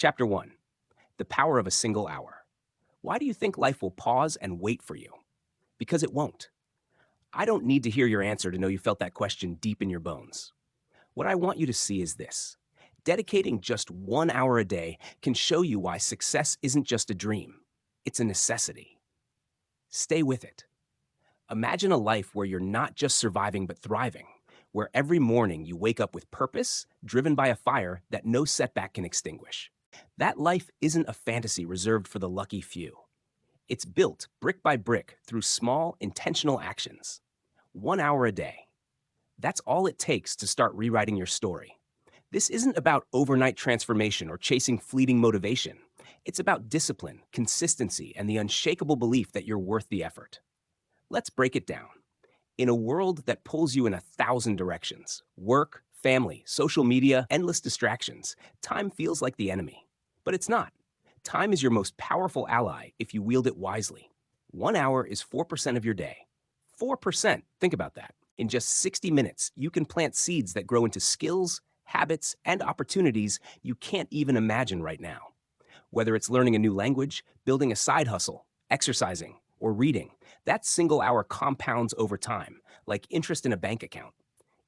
Chapter 1. The Power of a Single Hour. Why do you think life will pause and wait for you? Because it won't. I don't need to hear your answer to know you felt that question deep in your bones. What I want you to see is this. Dedicating just 1 hour a day can show you why success isn't just a dream. It's a necessity. Stay with it. Imagine a life where you're not just surviving but thriving, where every morning you wake up with purpose, driven by a fire that no setback can extinguish. That life isn't a fantasy reserved for the lucky few. It's built brick by brick through small, intentional actions. 1 hour a day. That's all it takes to start rewriting your story. This isn't about overnight transformation or chasing fleeting motivation. It's about discipline, consistency, and the unshakable belief that you're worth the effort. Let's break it down. In a world that pulls you in 1,000 directions, work, family, social media, endless distractions, time feels like the enemy. But it's not. Time is your most powerful ally if you wield it wisely. 1 hour is 4% of your day. 4%, think about that. In just 60 minutes, you can plant seeds that grow into skills, habits, and opportunities you can't even imagine right now. Whether it's learning a new language, building a side hustle, exercising, or reading, that single hour compounds over time, like interest in a bank account.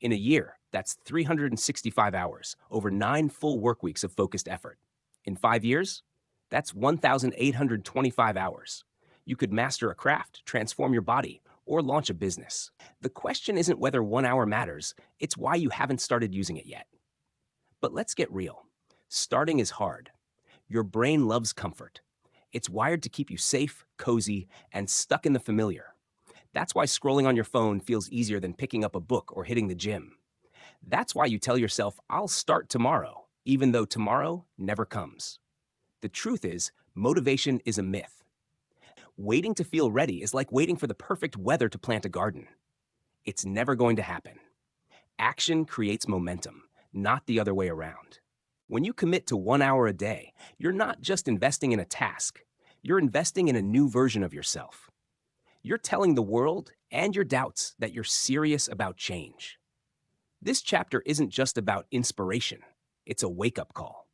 In a year, that's 365 hours, over 9 full work weeks of focused effort. In 5 years, that's 1,825 hours. You could master a craft, transform your body, or launch a business. The question isn't whether 1 hour matters, it's why you haven't started using it yet. But let's get real. Starting is hard. Your brain loves comfort. It's wired to keep you safe, cozy, and stuck in the familiar. That's why scrolling on your phone feels easier than picking up a book or hitting the gym. That's why you tell yourself, I'll start tomorrow, even though tomorrow never comes. The truth is, motivation is a myth. Waiting to feel ready is like waiting for the perfect weather to plant a garden. It's never going to happen. Action creates momentum, not the other way around. When you commit to 1 hour a day, you're not just investing in a task, you're investing in a new version of yourself. You're telling the world and your doubts that you're serious about change. This chapter isn't just about inspiration, it's a wake-up call.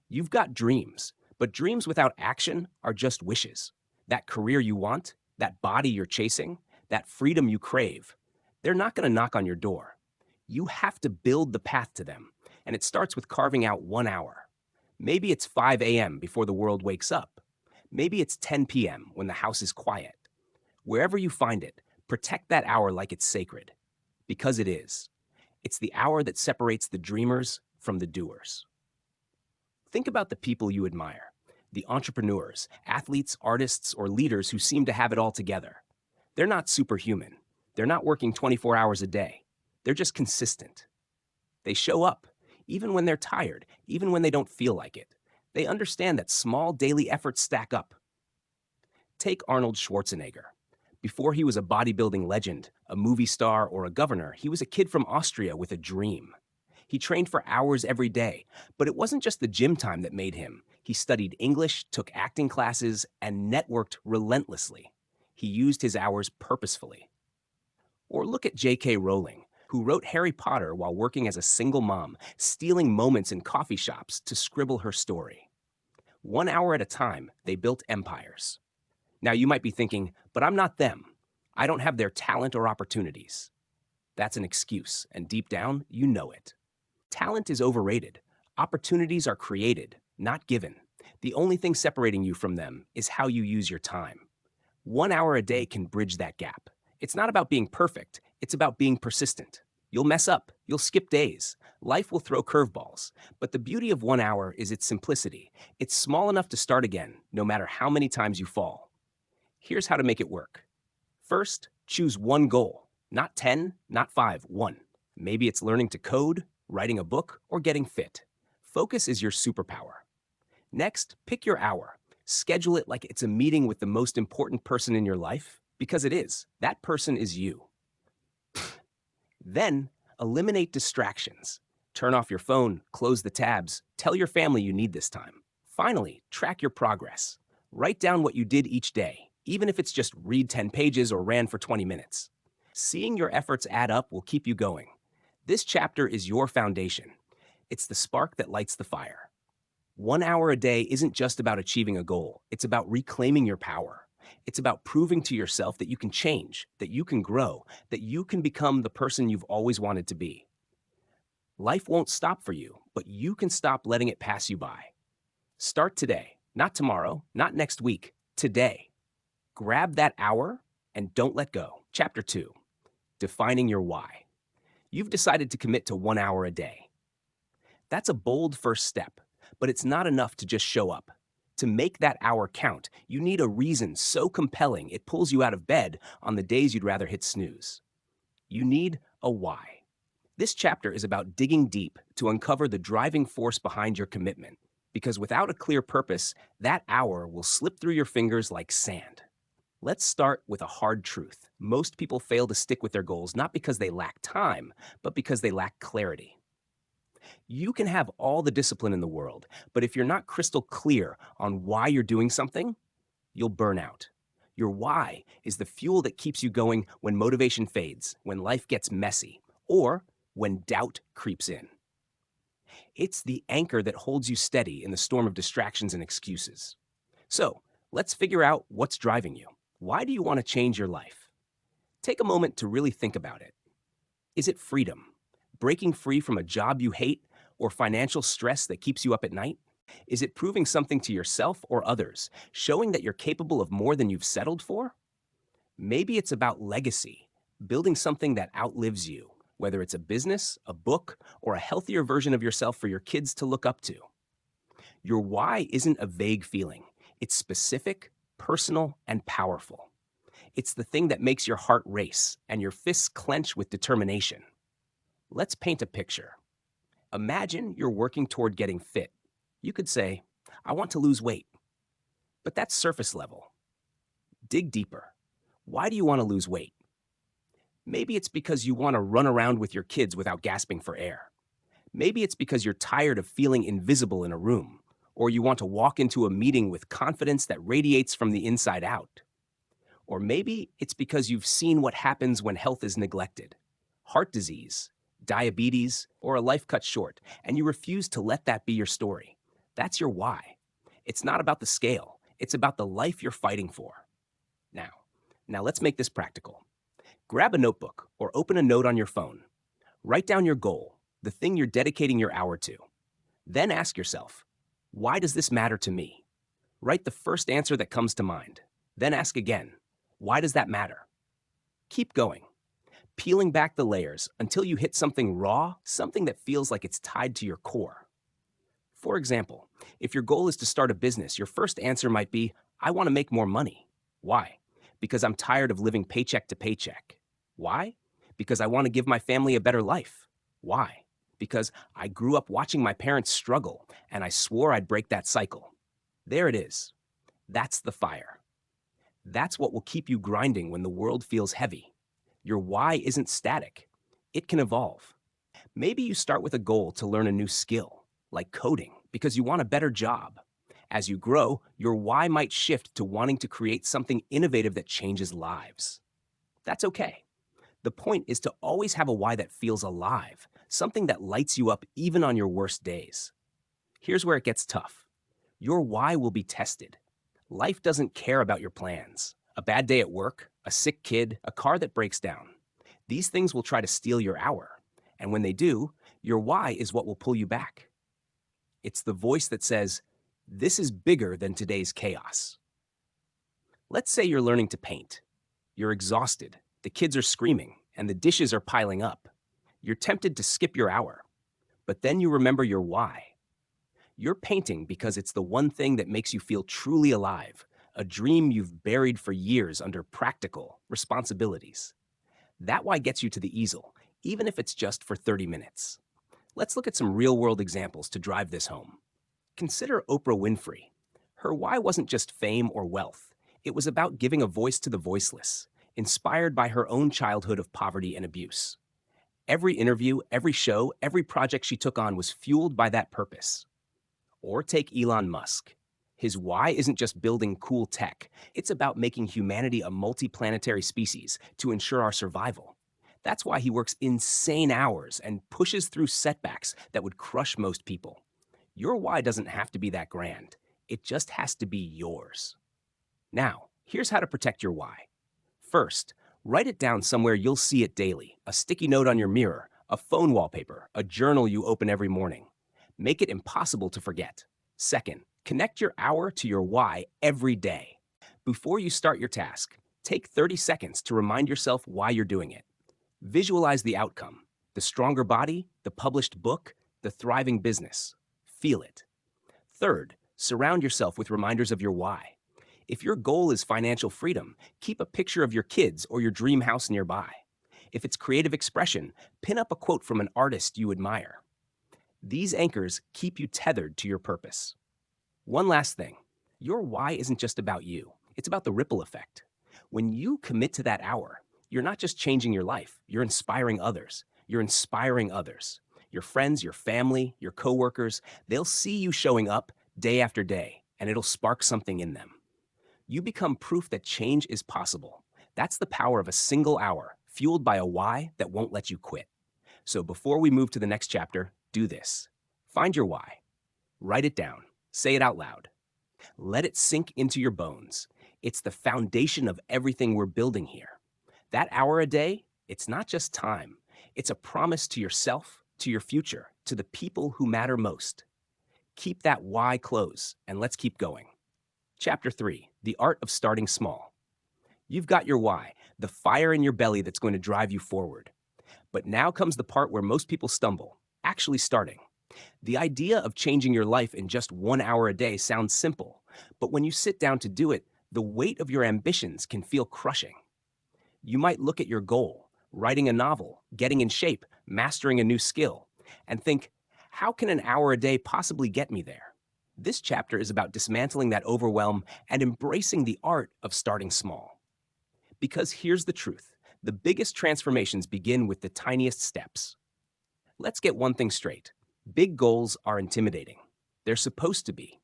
You've got dreams, but dreams without action are just wishes. That career you want, that body you're chasing, that freedom you crave, they're not going to knock on your door. You have to build the path to them, and it starts with carving out 1 hour. Maybe it's 5 a.m. before the world wakes up. Maybe it's 10 p.m. when the house is quiet. Wherever you find it, protect that hour like it's sacred. Because it is. It's the hour that separates the dreamers from the doers. Think about the people you admire, the entrepreneurs, athletes, artists, or leaders who seem to have it all together. They're not superhuman. They're not working 24 hours a day. They're just consistent. They show up, even when they're tired, even when they don't feel like it. They understand that small daily efforts stack up. Take Arnold Schwarzenegger. Before he was a bodybuilding legend, a movie star, or a governor, he was a kid from Austria with a dream. He trained for hours every day, but it wasn't just the gym time that made him. He studied English, took acting classes, and networked relentlessly. He used his hours purposefully. Or look at J.K. Rowling, who wrote Harry Potter while working as a single mom, stealing moments in coffee shops to scribble her story. 1 hour at a time, they built empires. Now you might be thinking, but I'm not them. I don't have their talent or opportunities. That's an excuse, and deep down, you know it. Talent is overrated. Opportunities are created, not given. The only thing separating you from them is how you use your time. 1 hour a day can bridge that gap. It's not about being perfect, it's about being persistent. You'll mess up, you'll skip days. Life will throw curveballs. But the beauty of 1 hour is its simplicity. It's small enough to start again, no matter how many times you fall. Here's how to make it work. First, choose one goal. Not 10, not 5, 1. Maybe it's learning to code, writing a book, or getting fit. Focus is your superpower. Next, pick your hour. Schedule it like it's a meeting with the most important person in your life, because it is. That person is you. Then, eliminate distractions. Turn off your phone, close the tabs, tell your family you need this time. Finally, track your progress. Write down what you did each day, even if it's just read 10 pages or ran for 20 minutes. Seeing your efforts add up will keep you going. This chapter is your foundation. It's the spark that lights the fire. 1 hour a day isn't just about achieving a goal, it's about reclaiming your power. It's about proving to yourself that you can change, that you can grow, that you can become the person you've always wanted to be. Life won't stop for you, but you can stop letting it pass you by. Start today, not tomorrow, not next week, today. Grab that hour and don't let go. Chapter 2, Defining Your Why. You've decided to commit to 1 hour a day. That's a bold first step, but it's not enough to just show up. To make that hour count, you need a reason so compelling it pulls you out of bed on the days you'd rather hit snooze. You need a why. This chapter is about digging deep to uncover the driving force behind your commitment, because without a clear purpose, that hour will slip through your fingers like sand. Let's start with a hard truth. Most people fail to stick with their goals not because they lack time, but because they lack clarity. You can have all the discipline in the world, but if you're not crystal clear on why you're doing something, you'll burn out. Your why is the fuel that keeps you going when motivation fades, when life gets messy, or when doubt creeps in. It's the anchor that holds you steady in the storm of distractions and excuses. So, let's figure out what's driving you. Why do you want to change your life? Take a moment to really think about it. Is it freedom? Breaking free from a job you hate or financial stress that keeps you up at night? Is it proving something to yourself or others, showing that you're capable of more than you've settled for? Maybe it's about legacy, building something that outlives you, whether it's a business, a book, or a healthier version of yourself for your kids to look up to. Your why isn't a vague feeling. It's specific, personal, and powerful. It's the thing that makes your heart race and your fists clench with determination. Let's paint a picture. Imagine you're working toward getting fit. You could say, I want to lose weight. But that's surface level. Dig deeper. Why do you want to lose weight? Maybe it's because you want to run around with your kids without gasping for air. Maybe it's because you're tired of feeling invisible in a room, or you want to walk into a meeting with confidence that radiates from the inside out. Or maybe it's because you've seen what happens when health is neglected. Heart disease, diabetes, or a life cut short, and you refuse to let that be your story. That's your why. It's not about the scale. It's about the life you're fighting for. Now let's make this practical. Grab a notebook or open a note on your phone. Write down your goal, the thing you're dedicating your hour to. Then ask yourself, why does this matter to me? Write the first answer that comes to mind. Then ask again, why does that matter? Keep going, peeling back the layers until you hit something raw, something that feels like it's tied to your core. For example, if your goal is to start a business, your first answer might be, I want to make more money. Why? Because I'm tired of living paycheck to paycheck. Why? Because I want to give my family a better life. Why? Because I grew up watching my parents struggle, and I swore I'd break that cycle. There it is. That's the fire. That's what will keep you grinding when the world feels heavy. Your why isn't static. It can evolve. Maybe you start with a goal to learn a new skill, like coding, because you want a better job. As you grow, your why might shift to wanting to create something innovative that changes lives. That's okay. The point is to always have a why that feels alive, something that lights you up even on your worst days. Here's where it gets tough. Your why will be tested. Life doesn't care about your plans. A bad day at work, a sick kid, a car that breaks down. These things will try to steal your hour. And when they do, your why is what will pull you back. It's the voice that says, this is bigger than today's chaos. Let's say you're learning to paint. You're exhausted, the kids are screaming, and the dishes are piling up. You're tempted to skip your hour. But then you remember your why. You're painting because it's the one thing that makes you feel truly alive, a dream you've buried for years under practical responsibilities. That why gets you to the easel, even if it's just for 30 minutes. Let's look at some real-world examples to drive this home. Consider Oprah Winfrey. Her why wasn't just fame or wealth. It was about giving a voice to the voiceless, inspired by her own childhood of poverty and abuse. Every interview, every show, every project she took on was fueled by that purpose. Or take Elon Musk. His why isn't just building cool tech. It's about making humanity a multi-planetary species to ensure our survival. That's why he works insane hours and pushes through setbacks that would crush most people. Your why doesn't have to be that grand. It just has to be yours. Now, here's how to protect your why. First, write it down somewhere you'll see it daily: a sticky note on your mirror, a phone wallpaper, a journal you open every morning. Make it impossible to forget. Second, connect your hour to your why every day. Before you start your task, take 30 seconds to remind yourself why you're doing it. Visualize the outcome: the stronger body, the published book, the thriving business. Feel it. Third, surround yourself with reminders of your why. If your goal is financial freedom, keep a picture of your kids or your dream house nearby. If it's creative expression, pin up a quote from an artist you admire. These anchors keep you tethered to your purpose. One last thing: your why isn't just about you, it's about the ripple effect. When you commit to that hour, you're not just changing your life, you're inspiring others. You're inspiring others. Your friends, your family, your coworkers, they'll see you showing up day after day, and it'll spark something in them. You become proof that change is possible. That's the power of a single hour, fueled by a why that won't let you quit. So before we move to the next chapter, do this. Find your why. Write it down. Say it out loud. Let it sink into your bones. It's the foundation of everything we're building here. That hour a day, it's not just time. It's a promise to yourself, to your future, to the people who matter most. Keep that why close, and let's keep going. Chapter 3, The Art of Starting Small. You've got your why, the fire in your belly that's going to drive you forward. But now comes the part where most people stumble: actually starting. The idea of changing your life in just 1 hour a day sounds simple, but when you sit down to do it, the weight of your ambitions can feel crushing. You might look at your goal: writing a novel, getting in shape, mastering a new skill, and think, how can an hour a day possibly get me there? This chapter is about dismantling that overwhelm and embracing the art of starting small. Because here's the truth: the biggest transformations begin with the tiniest steps. Let's get one thing straight: big goals are intimidating. They're supposed to be.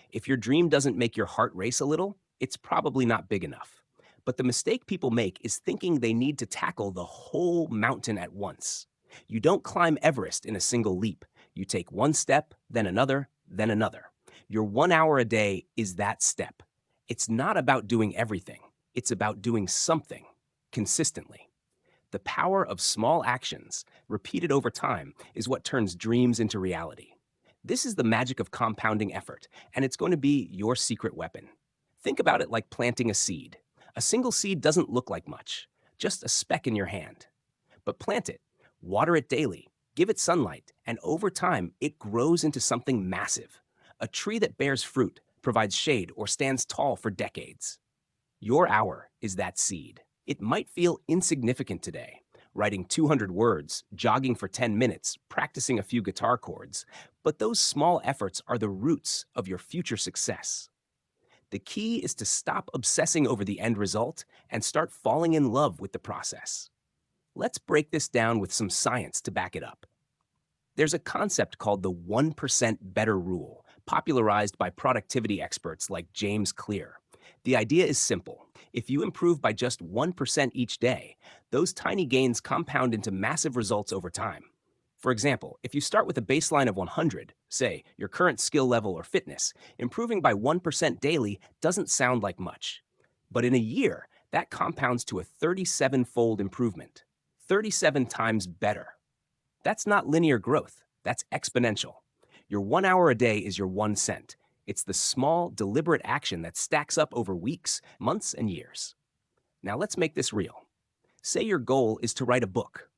If your dream doesn't make your heart race a little, it's probably not big enough. But the mistake people make is thinking they need to tackle the whole mountain at once. You don't climb Everest in a single leap. You take one step, then another, then another. Your 1 hour a day is that step. It's not about doing everything. It's about doing something consistently. The power of small actions, repeated over time, is what turns dreams into reality. This is the magic of compounding effort, and it's going to be your secret weapon. Think about it like planting a seed. A single seed doesn't look like much, just a speck in your hand. But plant it, water it daily, give it sunlight, and over time, it grows into something massive. A tree that bears fruit, provides shade, or stands tall for decades. Your hour is that seed. It might feel insignificant today: writing 200 words, jogging for 10 minutes, practicing a few guitar chords. But those small efforts are the roots of your future success. The key is to stop obsessing over the end result and start falling in love with the process. Let's break this down with some science to back it up. There's a concept called the 1% better rule, popularized by productivity experts like James Clear. The idea is simple: if you improve by just 1% each day, those tiny gains compound into massive results over time. For example, if you start with a baseline of 100, say your current skill level or fitness, improving by 1% daily doesn't sound like much. But in a year, that compounds to a 37-fold improvement. 37 times better. That's not linear growth, that's exponential. Your 1 hour a day is your 1 cent. It's the small, deliberate action that stacks up over weeks, months, and years. Now let's make this real. Say your goal is to write a book.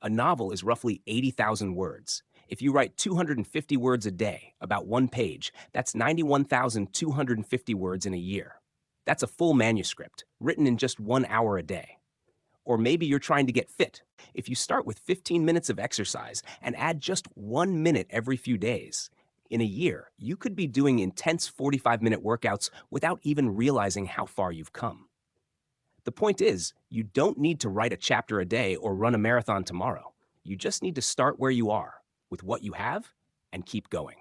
A novel is roughly 80,000 words. If you write 250 words a day, about 1 page, that's 91,250 words in a year. That's a full manuscript, written in just 1 hour a day. Or maybe you're trying to get fit. If you start with 15 minutes of exercise and add just 1 minute every few days, in a year, you could be doing intense 45-minute workouts without even realizing how far you've come. The point is, you don't need to write a chapter a day or run a marathon tomorrow. You just need to start where you are, with what you have, and keep going.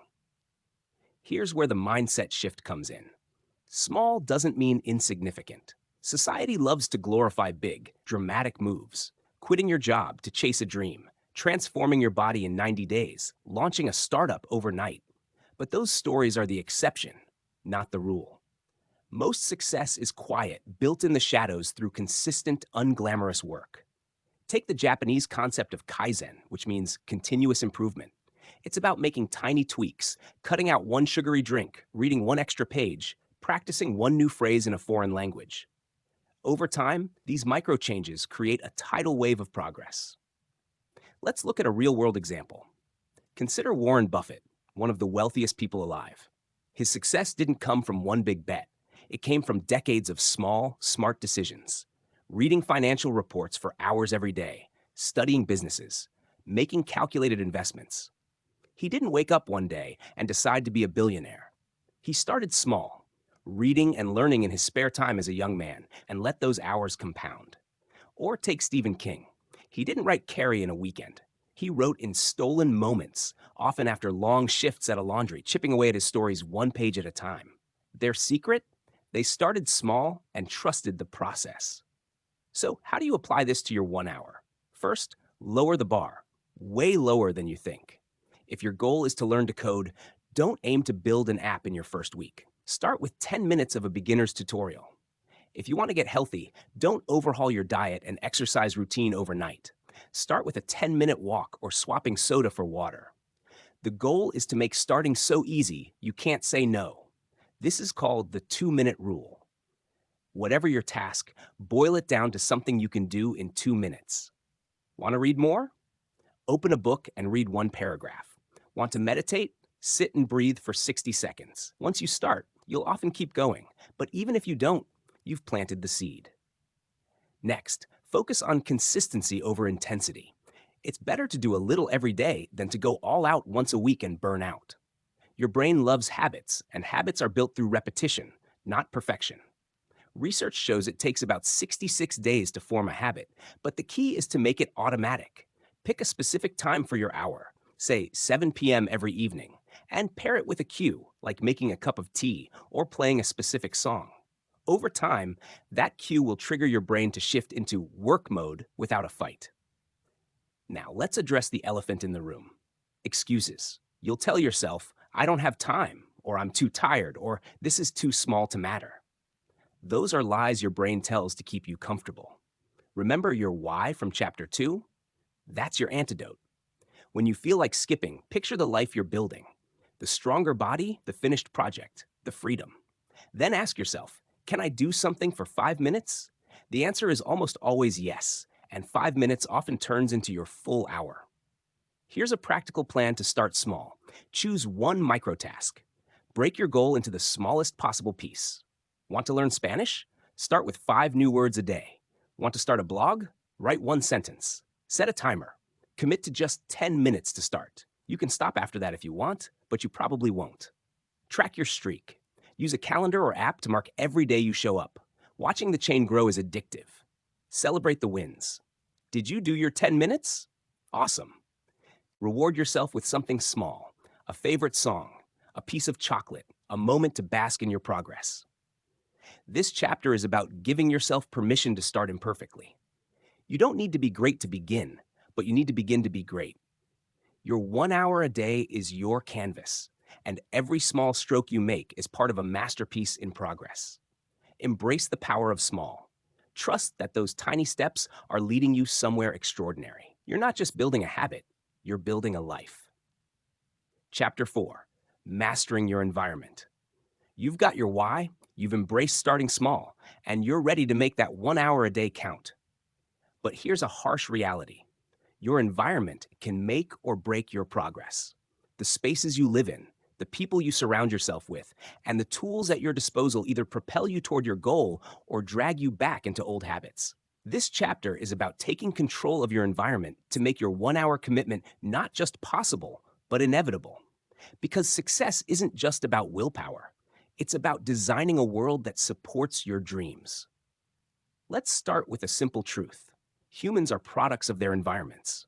Here's where the mindset shift comes in. Small doesn't mean insignificant. Society loves to glorify big, dramatic moves: quitting your job to chase a dream, transforming your body in 90 days, launching a startup overnight. But those stories are the exception, not the rule. Most success is quiet, built in the shadows through consistent, unglamorous work. Take the Japanese concept of kaizen, which means continuous improvement. It's about making tiny tweaks, cutting out one sugary drink, reading one extra page, practicing one new phrase in a foreign language. Over time, these micro changes create a tidal wave of progress. Let's look at a real-world example. Consider Warren Buffett, one of the wealthiest people alive. His success didn't come from one big bet. It came from decades of small, smart decisions. Reading financial reports for hours every day, studying businesses, making calculated investments. He didn't wake up one day and decide to be a billionaire. He started small, reading and learning in his spare time as a young man, and let those hours compound. Or take Stephen King. He didn't write Carrie in a weekend. He wrote in stolen moments, often after long shifts at a laundry, chipping away at his stories one page at a time. Their secret? They started small and trusted the process. So how do you apply this to your 1 hour? First, lower the bar, way lower than you think. If your goal is to learn to code, don't aim to build an app in your first week. Start with 10 minutes of a beginner's tutorial. If you want to get healthy, don't overhaul your diet and exercise routine overnight. Start with a 10-minute walk or swapping soda for water. The goal is to make starting so easy you can't say no. This is called the 2-minute rule. Whatever your task, boil it down to something you can do in 2 minutes. Want to read more? Open a book and read one paragraph. Want to meditate? Sit and breathe for 60 seconds. Once you start, you'll often keep going. But even if you don't, you've planted the seed. Next, focus on consistency over intensity. It's better to do a little every day than to go all out once a week and burn out. Your brain loves habits, and habits are built through repetition, not perfection. Research shows it takes about 66 days to form a habit, but the key is to make it automatic. Pick a specific time for your hour, say 7 p.m. every evening, and pair it with a cue, like making a cup of tea or playing a specific song. Over time, that cue will trigger your brain to shift into work mode without a fight. Now, let's address the elephant in the room. Excuses. You'll tell yourself, I don't have time, or I'm too tired, or this is too small to matter. Those are lies your brain tells to keep you comfortable. Remember your why from chapter 2? That's your antidote. When you feel like skipping, picture the life you're building. The stronger body, the finished project, the freedom. Then ask yourself, can I do something for 5 minutes? The answer is almost always yes, and 5 minutes often turns into your full hour. Here's a practical plan to start small. Choose one microtask. Break your goal into the smallest possible piece. Want to learn Spanish? Start with 5 new words a day. Want to start a blog? Write 1 sentence. Set a timer. Commit to just 10 minutes to start. You can stop after that if you want, but you probably won't. Track your streak. Use a calendar or app to mark every day you show up. Watching the chain grow is addictive. Celebrate the wins. Did you do your 10 minutes? Awesome. Reward yourself with something small, a favorite song, a piece of chocolate, a moment to bask in your progress. This chapter is about giving yourself permission to start imperfectly. You don't need to be great to begin, but you need to begin to be great. Your 1 hour a day is your canvas, and every small stroke you make is part of a masterpiece in progress. Embrace the power of small. Trust that those tiny steps are leading you somewhere extraordinary. You're not just building a habit, you're building a life. Chapter 4, Mastering Your Environment. You've got your why, you've embraced starting small, and you're ready to make that 1 hour a day count. But here's a harsh reality. Your environment can make or break your progress. The spaces you live in, the people you surround yourself with, and the tools at your disposal either propel you toward your goal or drag you back into old habits. This chapter is about taking control of your environment to make your 1 hour commitment not just possible, but inevitable. Because success isn't just about willpower. It's about designing a world that supports your dreams. Let's start with a simple truth. Humans are products of their environments.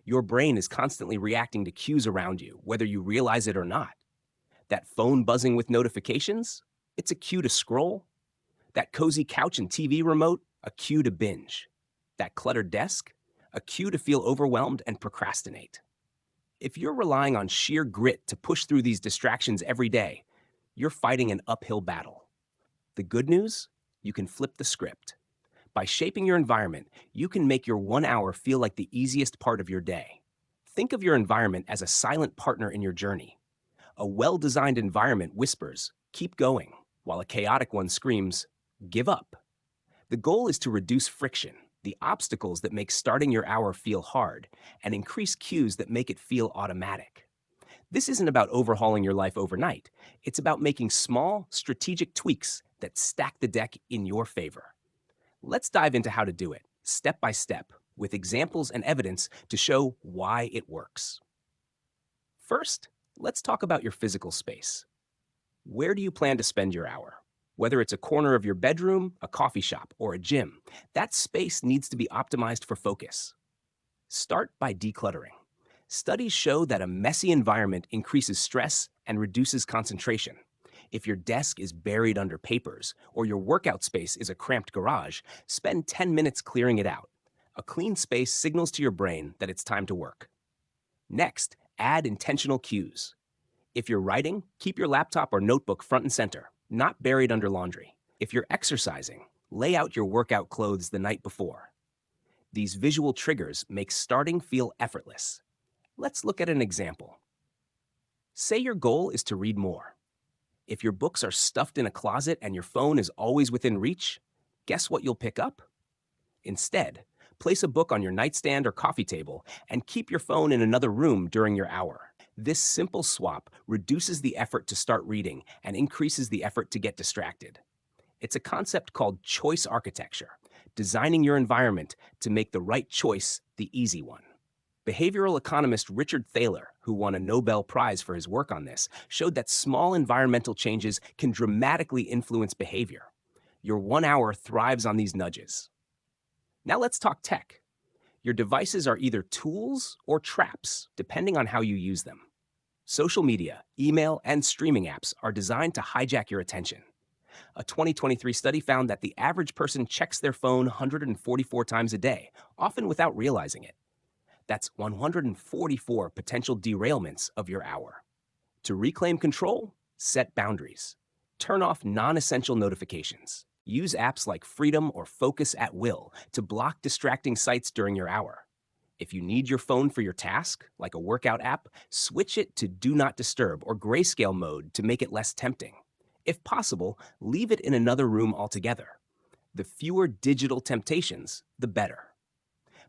Your brain is constantly reacting to cues around you, whether you realize it or not. That phone buzzing with notifications? It's a cue to scroll. That cozy couch and TV remote? A cue to binge. That cluttered desk? A cue to feel overwhelmed and procrastinate. If you're relying on sheer grit to push through these distractions every day, you're fighting an uphill battle. The good news? You can flip the script. By shaping your environment, you can make your 1 hour feel like the easiest part of your day. Think of your environment as a silent partner in your journey. A well-designed environment whispers, keep going, while a chaotic one screams, give up. The goal is to reduce friction, the obstacles that make starting your hour feel hard, and increase cues that make it feel automatic. This isn't about overhauling your life overnight. It's about making small, strategic tweaks that stack the deck in your favor. Let's dive into how to do it, step by step, with examples and evidence to show why it works. First, let's talk about your physical space. Where do you plan to spend your hour? Whether it's a corner of your bedroom, a coffee shop, or a gym, that space needs to be optimized for focus. Start by decluttering. Studies show that a messy environment increases stress and reduces concentration. If your desk is buried under papers or your workout space is a cramped garage, spend 10 minutes clearing it out. A clean space signals to your brain that it's time to work. Next, add intentional cues. If you're writing, keep your laptop or notebook front and center, not buried under laundry. If you're exercising, lay out your workout clothes the night before. These visual triggers make starting feel effortless. Let's look at an example. Say your goal is to read more. If your books are stuffed in a closet and your phone is always within reach, guess what you'll pick up? Instead, place a book on your nightstand or coffee table and keep your phone in another room during your hour. This simple swap reduces the effort to start reading and increases the effort to get distracted. It's a concept called choice architecture, designing your environment to make the right choice the easy one. Behavioral economist Richard Thaler, who won a Nobel Prize for his work on this, showed that small environmental changes can dramatically influence behavior. Your 1 hour thrives on these nudges. Now let's talk tech. Your devices are either tools or traps, depending on how you use them. Social media, email, and streaming apps are designed to hijack your attention. A 2023 study found that the average person checks their phone 144 times a day, often without realizing it. That's 144 potential derailments of your hour. To reclaim control, set boundaries. Turn off non-essential notifications. Use apps like Freedom or Focus at Will to block distracting sites during your hour. If you need your phone for your task, like a workout app, switch it to Do Not Disturb or grayscale mode to make it less tempting. If possible, leave it in another room altogether. The fewer digital temptations, the better.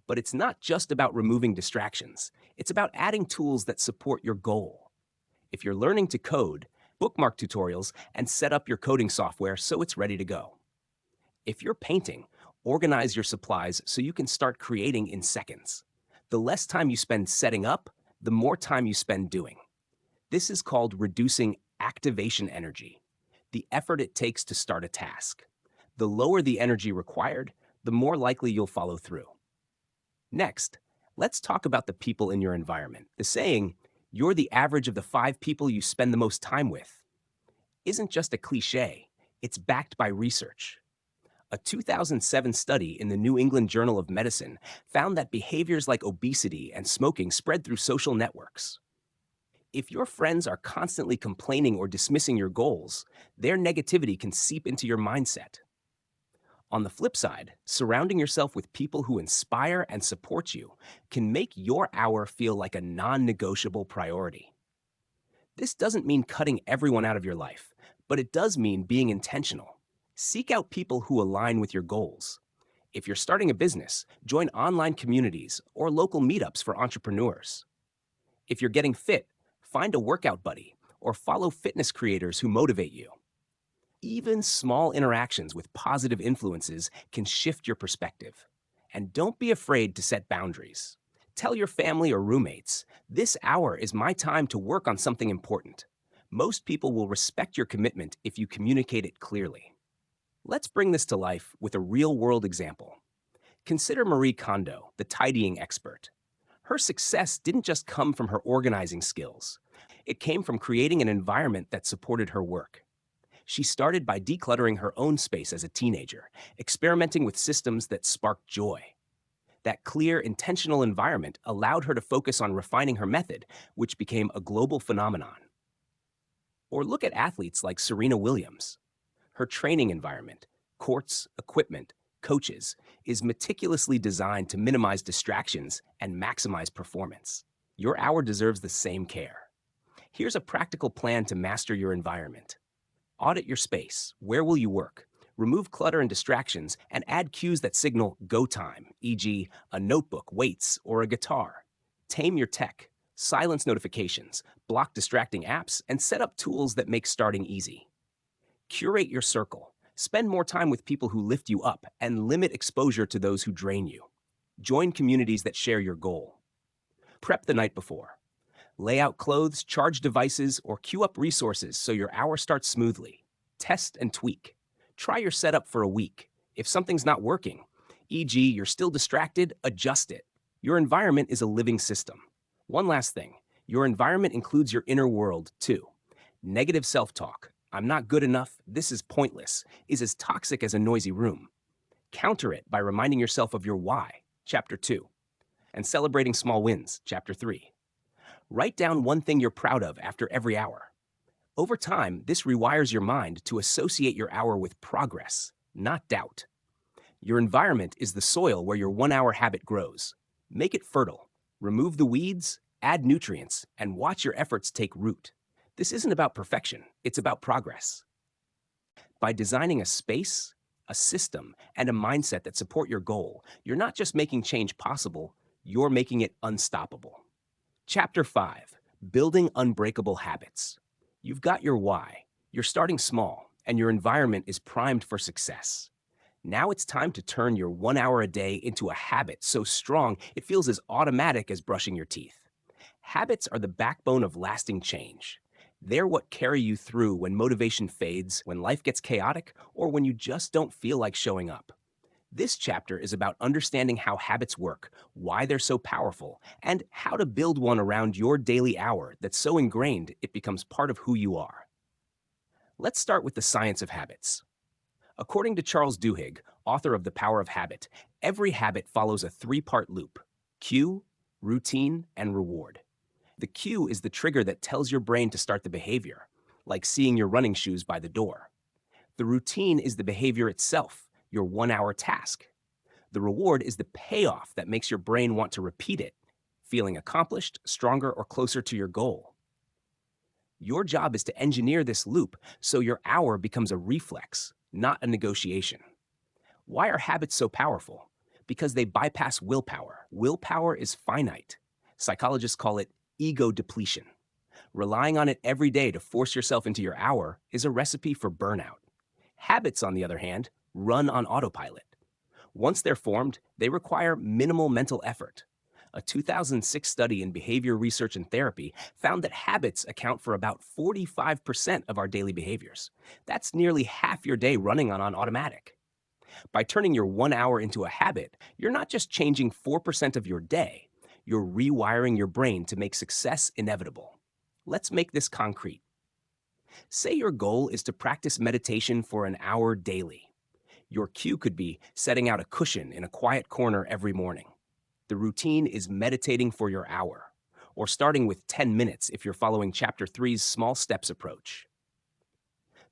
But it's not just about removing distractions. It's about adding tools that support your goal. If you're learning to code, bookmark tutorials and set up your coding software so it's ready to go. If you're painting, organize your supplies so you can start creating in seconds. The less time you spend setting up, the more time you spend doing. This is called reducing activation energy, the effort it takes to start a task. The lower the energy required, the more likely you'll follow through. Next, let's talk about the people in your environment. The saying, "You're the average of the 5 people you spend the most time with," isn't just a cliche, it's backed by research. A 2007 study in the New England Journal of Medicine found that behaviors like obesity and smoking spread through social networks. If your friends are constantly complaining or dismissing your goals, their negativity can seep into your mindset. On the flip side, surrounding yourself with people who inspire and support you can make your hour feel like a non-negotiable priority. This doesn't mean cutting everyone out of your life, but it does mean being intentional. Seek out people who align with your goals. If you're starting a business, join online communities or local meetups for entrepreneurs. If you're getting fit, find a workout buddy or follow fitness creators who motivate you. Even small interactions with positive influences can shift your perspective. And don't be afraid to set boundaries. Tell your family or roommates, "This hour is my time to work on something important." Most people will respect your commitment if you communicate it clearly. Let's bring this to life with a real-world example. Consider Marie Kondo, the tidying expert. Her success didn't just come from her organizing skills. It came from creating an environment that supported her work. She started by decluttering her own space as a teenager, experimenting with systems that sparked joy. That clear, intentional environment allowed her to focus on refining her method, which became a global phenomenon. Or look at athletes like Serena Williams. Her training environment, courts, equipment, coaches, is meticulously designed to minimize distractions and maximize performance. Your hour deserves the same care. Here's a practical plan to master your environment. Audit your space. Where will you work? Remove clutter and distractions and add cues that signal go time, e.g., a notebook, weights, or a guitar. Tame your tech. Silence notifications, block distracting apps, and set up tools that make starting easy. Curate your circle. Spend more time with people who lift you up and limit exposure to those who drain you. Join communities that share your goal. Prep the night before. Lay out clothes, charge devices, or queue up resources so your hour starts smoothly. Test and tweak. Try your setup for a week. If something's not working, e.g., you're still distracted, adjust it. Your environment is a living system. One last thing, your environment includes your inner world, too. Negative self-talk, I'm not good enough, this is pointless, is as toxic as a noisy room. Counter it by reminding yourself of your why, Chapter 2, and celebrating small wins, Chapter 3. Write down one thing you're proud of after every hour. Over time, this rewires your mind to associate your hour with progress, not doubt. Your environment is the soil where your 1-hour habit grows. Make it fertile. Remove the weeds, add nutrients, and watch your efforts take root. This isn't about perfection, it's about progress. By designing a space, a system, and a mindset that support your goal, you're not just making change possible, you're making it unstoppable. Chapter 5, Building Unbreakable Habits. You've got your why, you're starting small, and your environment is primed for success. Now it's time to turn your 1 hour a day into a habit so strong it feels as automatic as brushing your teeth. Habits are the backbone of lasting change. They're what carry you through when motivation fades, when life gets chaotic, or when you just don't feel like showing up. This chapter is about understanding how habits work, why they're so powerful, and how to build one around your daily hour that's so ingrained it becomes part of who you are. Let's start with the science of habits. According to Charles Duhigg, author of The Power of Habit, every habit follows a 3-part loop: cue, routine, and reward. The cue is the trigger that tells your brain to start the behavior, like seeing your running shoes by the door. The routine is the behavior itself, your 1-hour task. The reward is the payoff that makes your brain want to repeat it, feeling accomplished, stronger, or closer to your goal. Your job is to engineer this loop so your hour becomes a reflex, not a negotiation. Why are habits so powerful? Because they bypass willpower. Willpower is finite. Psychologists call it ego depletion. Relying on it every day to force yourself into your hour is a recipe for burnout. Habits, on the other hand, run on autopilot. Once they're formed, they require minimal mental effort. A 2006 study in behavior research and therapy found that habits account for about 45% of our daily behaviors. That's nearly half your day running on automatic. By turning your 1 hour into a habit, you're not just changing 4% of your day, you're rewiring your brain to make success inevitable. Let's make this concrete. Say your goal is to practice meditation for an hour daily. Your cue could be setting out a cushion in a quiet corner every morning. The routine is meditating for your hour, or starting with 10 minutes if you're following Chapter 3's small steps approach.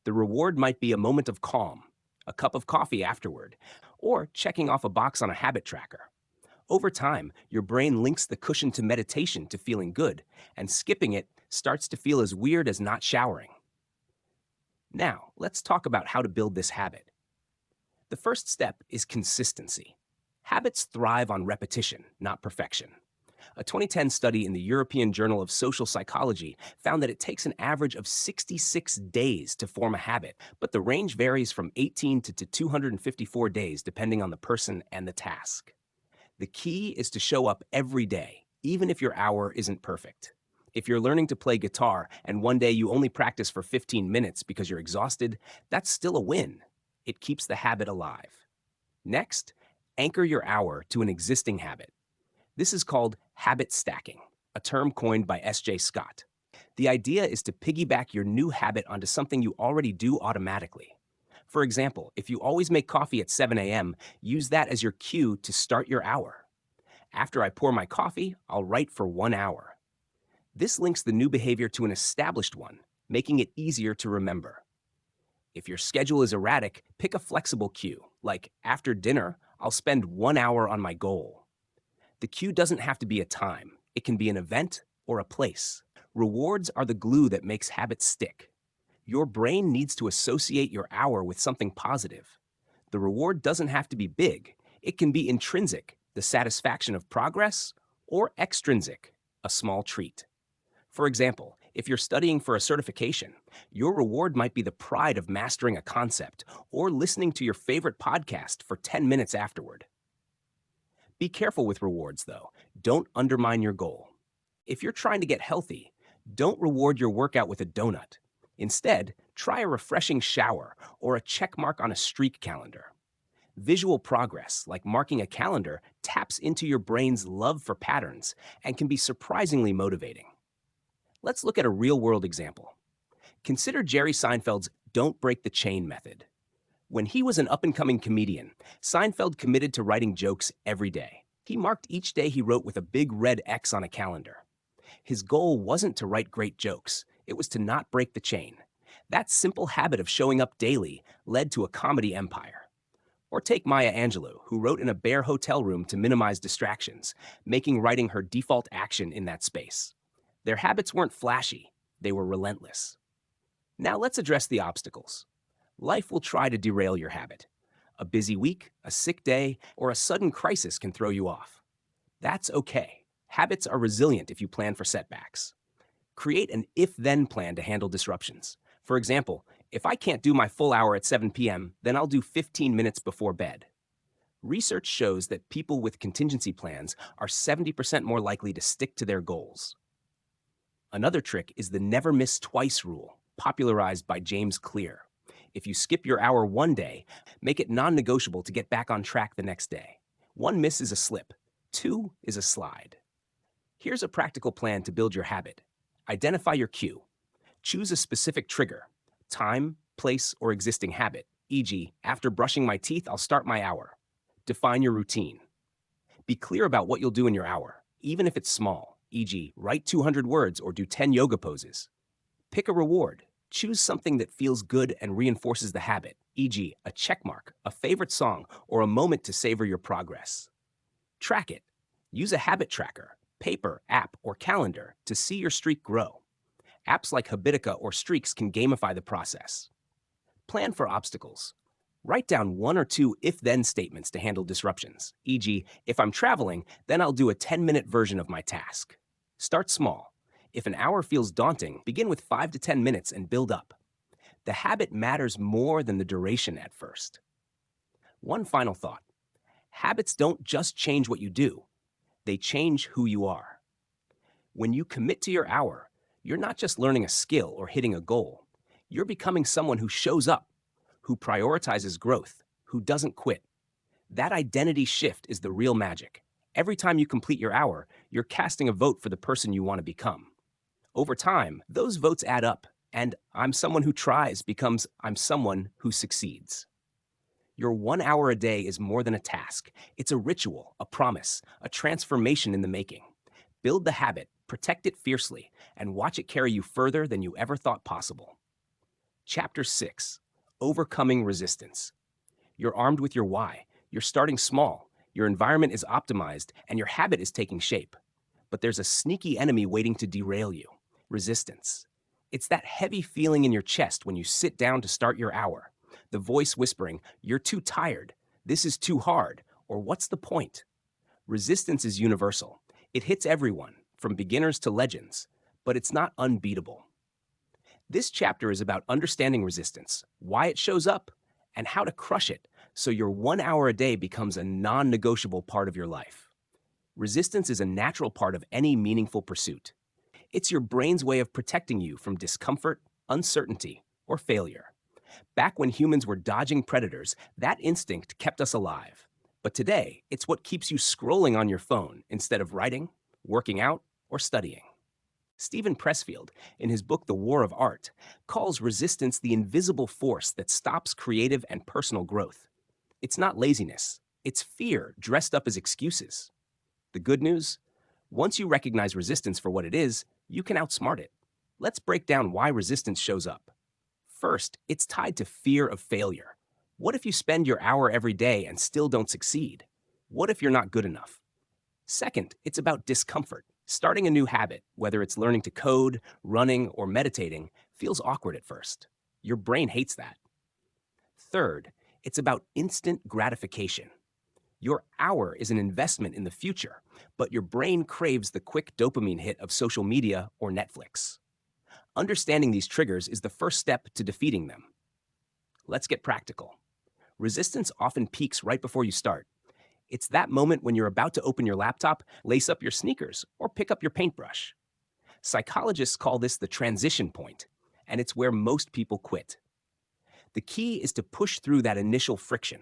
The reward might be a moment of calm, a cup of coffee afterward, or checking off a box on a habit tracker. Over time, your brain links the cushion to meditation to feeling good, and skipping it starts to feel as weird as not showering. Now, let's talk about how to build this habit. The first step is consistency. Habits thrive on repetition, not perfection. A 2010 study in the European Journal of Social Psychology found that it takes an average of 66 days to form a habit, but the range varies from 18 to 254 days depending on the person and the task. The key is to show up every day, even if your hour isn't perfect. If you're learning to play guitar and one day you only practice for 15 minutes because you're exhausted, that's still a win. It keeps the habit alive. Next, anchor your hour to an existing habit. This is called habit stacking, a term coined by S.J. Scott. The idea is to piggyback your new habit onto something you already do automatically. For example, if you always make coffee at 7 a.m., use that as your cue to start your hour. After I pour my coffee, I'll write for 1 hour. This links the new behavior to an established one, making it easier to remember. If your schedule is erratic, pick a flexible cue, like after dinner, I'll spend 1 hour on my goal. The cue doesn't have to be a time, it can be an event or a place. Rewards are the glue that makes habits stick. Your brain needs to associate your hour with something positive. The reward doesn't have to be big, it can be intrinsic, the satisfaction of progress, or extrinsic, a small treat. For example, if you're studying for a certification, your reward might be the pride of mastering a concept or listening to your favorite podcast for 10 minutes afterward. Be careful with rewards, though. Don't undermine your goal. If you're trying to get healthy, don't reward your workout with a donut. Instead, try a refreshing shower or a check mark on a streak calendar. Visual progress, like marking a calendar, taps into your brain's love for patterns and can be surprisingly motivating. Let's look at a real-world example. Consider Jerry Seinfeld's "Don't Break the Chain" method. When he was an up-and-coming comedian, Seinfeld committed to writing jokes every day. He marked each day he wrote with a big red X on a calendar. His goal wasn't to write great jokes, it was to not break the chain. That simple habit of showing up daily led to a comedy empire. Or take Maya Angelou, who wrote in a bare hotel room to minimize distractions, making writing her default action in that space. Their habits weren't flashy, they were relentless. Now let's address the obstacles. Life will try to derail your habit. A busy week, a sick day, or a sudden crisis can throw you off. That's okay. Habits are resilient if you plan for setbacks. Create an if-then plan to handle disruptions. For example, if I can't do my full hour at 7 p.m., then I'll do 15 minutes before bed. Research shows that people with contingency plans are 70% more likely to stick to their goals. Another trick is the never miss twice rule, popularized by James Clear. If you skip your hour one day, make it non-negotiable to get back on track the next day. One miss is a slip, two is a slide. Here's a practical plan to build your habit. Identify your cue. Choose a specific trigger, time, place, or existing habit, e.g., after brushing my teeth, I'll start my hour. Define your routine. Be clear about what you'll do in your hour, even if it's small, e.g., write 200 words or do 10 yoga poses. Pick a reward. Choose something that feels good and reinforces the habit, e.g., a checkmark, a favorite song, or a moment to savor your progress. Track it. Use a habit tracker, paper, app, or calendar to see your streak grow. Apps like Habitica or Streaks can gamify the process. Plan for obstacles. Write down 1 or 2 if-then statements to handle disruptions, e.g., if I'm traveling, then I'll do a 10-minute version of my task. Start small. If an hour feels daunting, begin with 5 to 10 minutes and build up. The habit matters more than the duration at first. One final thought. Habits don't just change what you do, they change who you are. When you commit to your hour, you're not just learning a skill or hitting a goal. You're becoming someone who shows up, who prioritizes growth, who doesn't quit. That identity shift is the real magic. Every time you complete your hour, you're casting a vote for the person you want to become. Over time, those votes add up, and "I'm someone who tries" becomes "I'm someone who succeeds." Your 1 hour a day is more than a task. It's a ritual, a promise, a transformation in the making. Build the habit, protect it fiercely, and watch it carry you further than you ever thought possible. Chapter 6. Overcoming Resistance. You're armed with your why. You're starting small. Your environment is optimized, and your habit is taking shape. But there's a sneaky enemy waiting to derail you. Resistance. It's that heavy feeling in your chest when you sit down to start your hour. The voice whispering, "You're too tired," "This is too hard," or "What's the point?" Resistance is universal. It hits everyone, from beginners to legends, but it's not unbeatable. This chapter is about understanding resistance, why it shows up, and how to crush it so your 1 hour a day becomes a non-negotiable part of your life. Resistance is a natural part of any meaningful pursuit. It's your brain's way of protecting you from discomfort, uncertainty, or failure. Back when humans were dodging predators, that instinct kept us alive. But today, it's what keeps you scrolling on your phone instead of writing, working out, or studying. Stephen Pressfield, in his book The War of Art, calls resistance the invisible force that stops creative and personal growth. It's not laziness, it's fear dressed up as excuses. The good news? Once you recognize resistance for what it is, you can outsmart it. Let's break down why resistance shows up. First, it's tied to fear of failure. What if you spend your hour every day and still don't succeed? What if you're not good enough? Second, it's about discomfort. Starting a new habit, whether it's learning to code, running, or meditating, feels awkward at first. Your brain hates that. Third, it's about instant gratification. Your hour is an investment in the future, but your brain craves the quick dopamine hit of social media or Netflix. Understanding these triggers is the first step to defeating them. Let's get practical. Resistance often peaks right before you start. It's that moment when you're about to open your laptop, lace up your sneakers, or pick up your paintbrush. Psychologists call this the transition point, and it's where most people quit. The key is to push through that initial friction.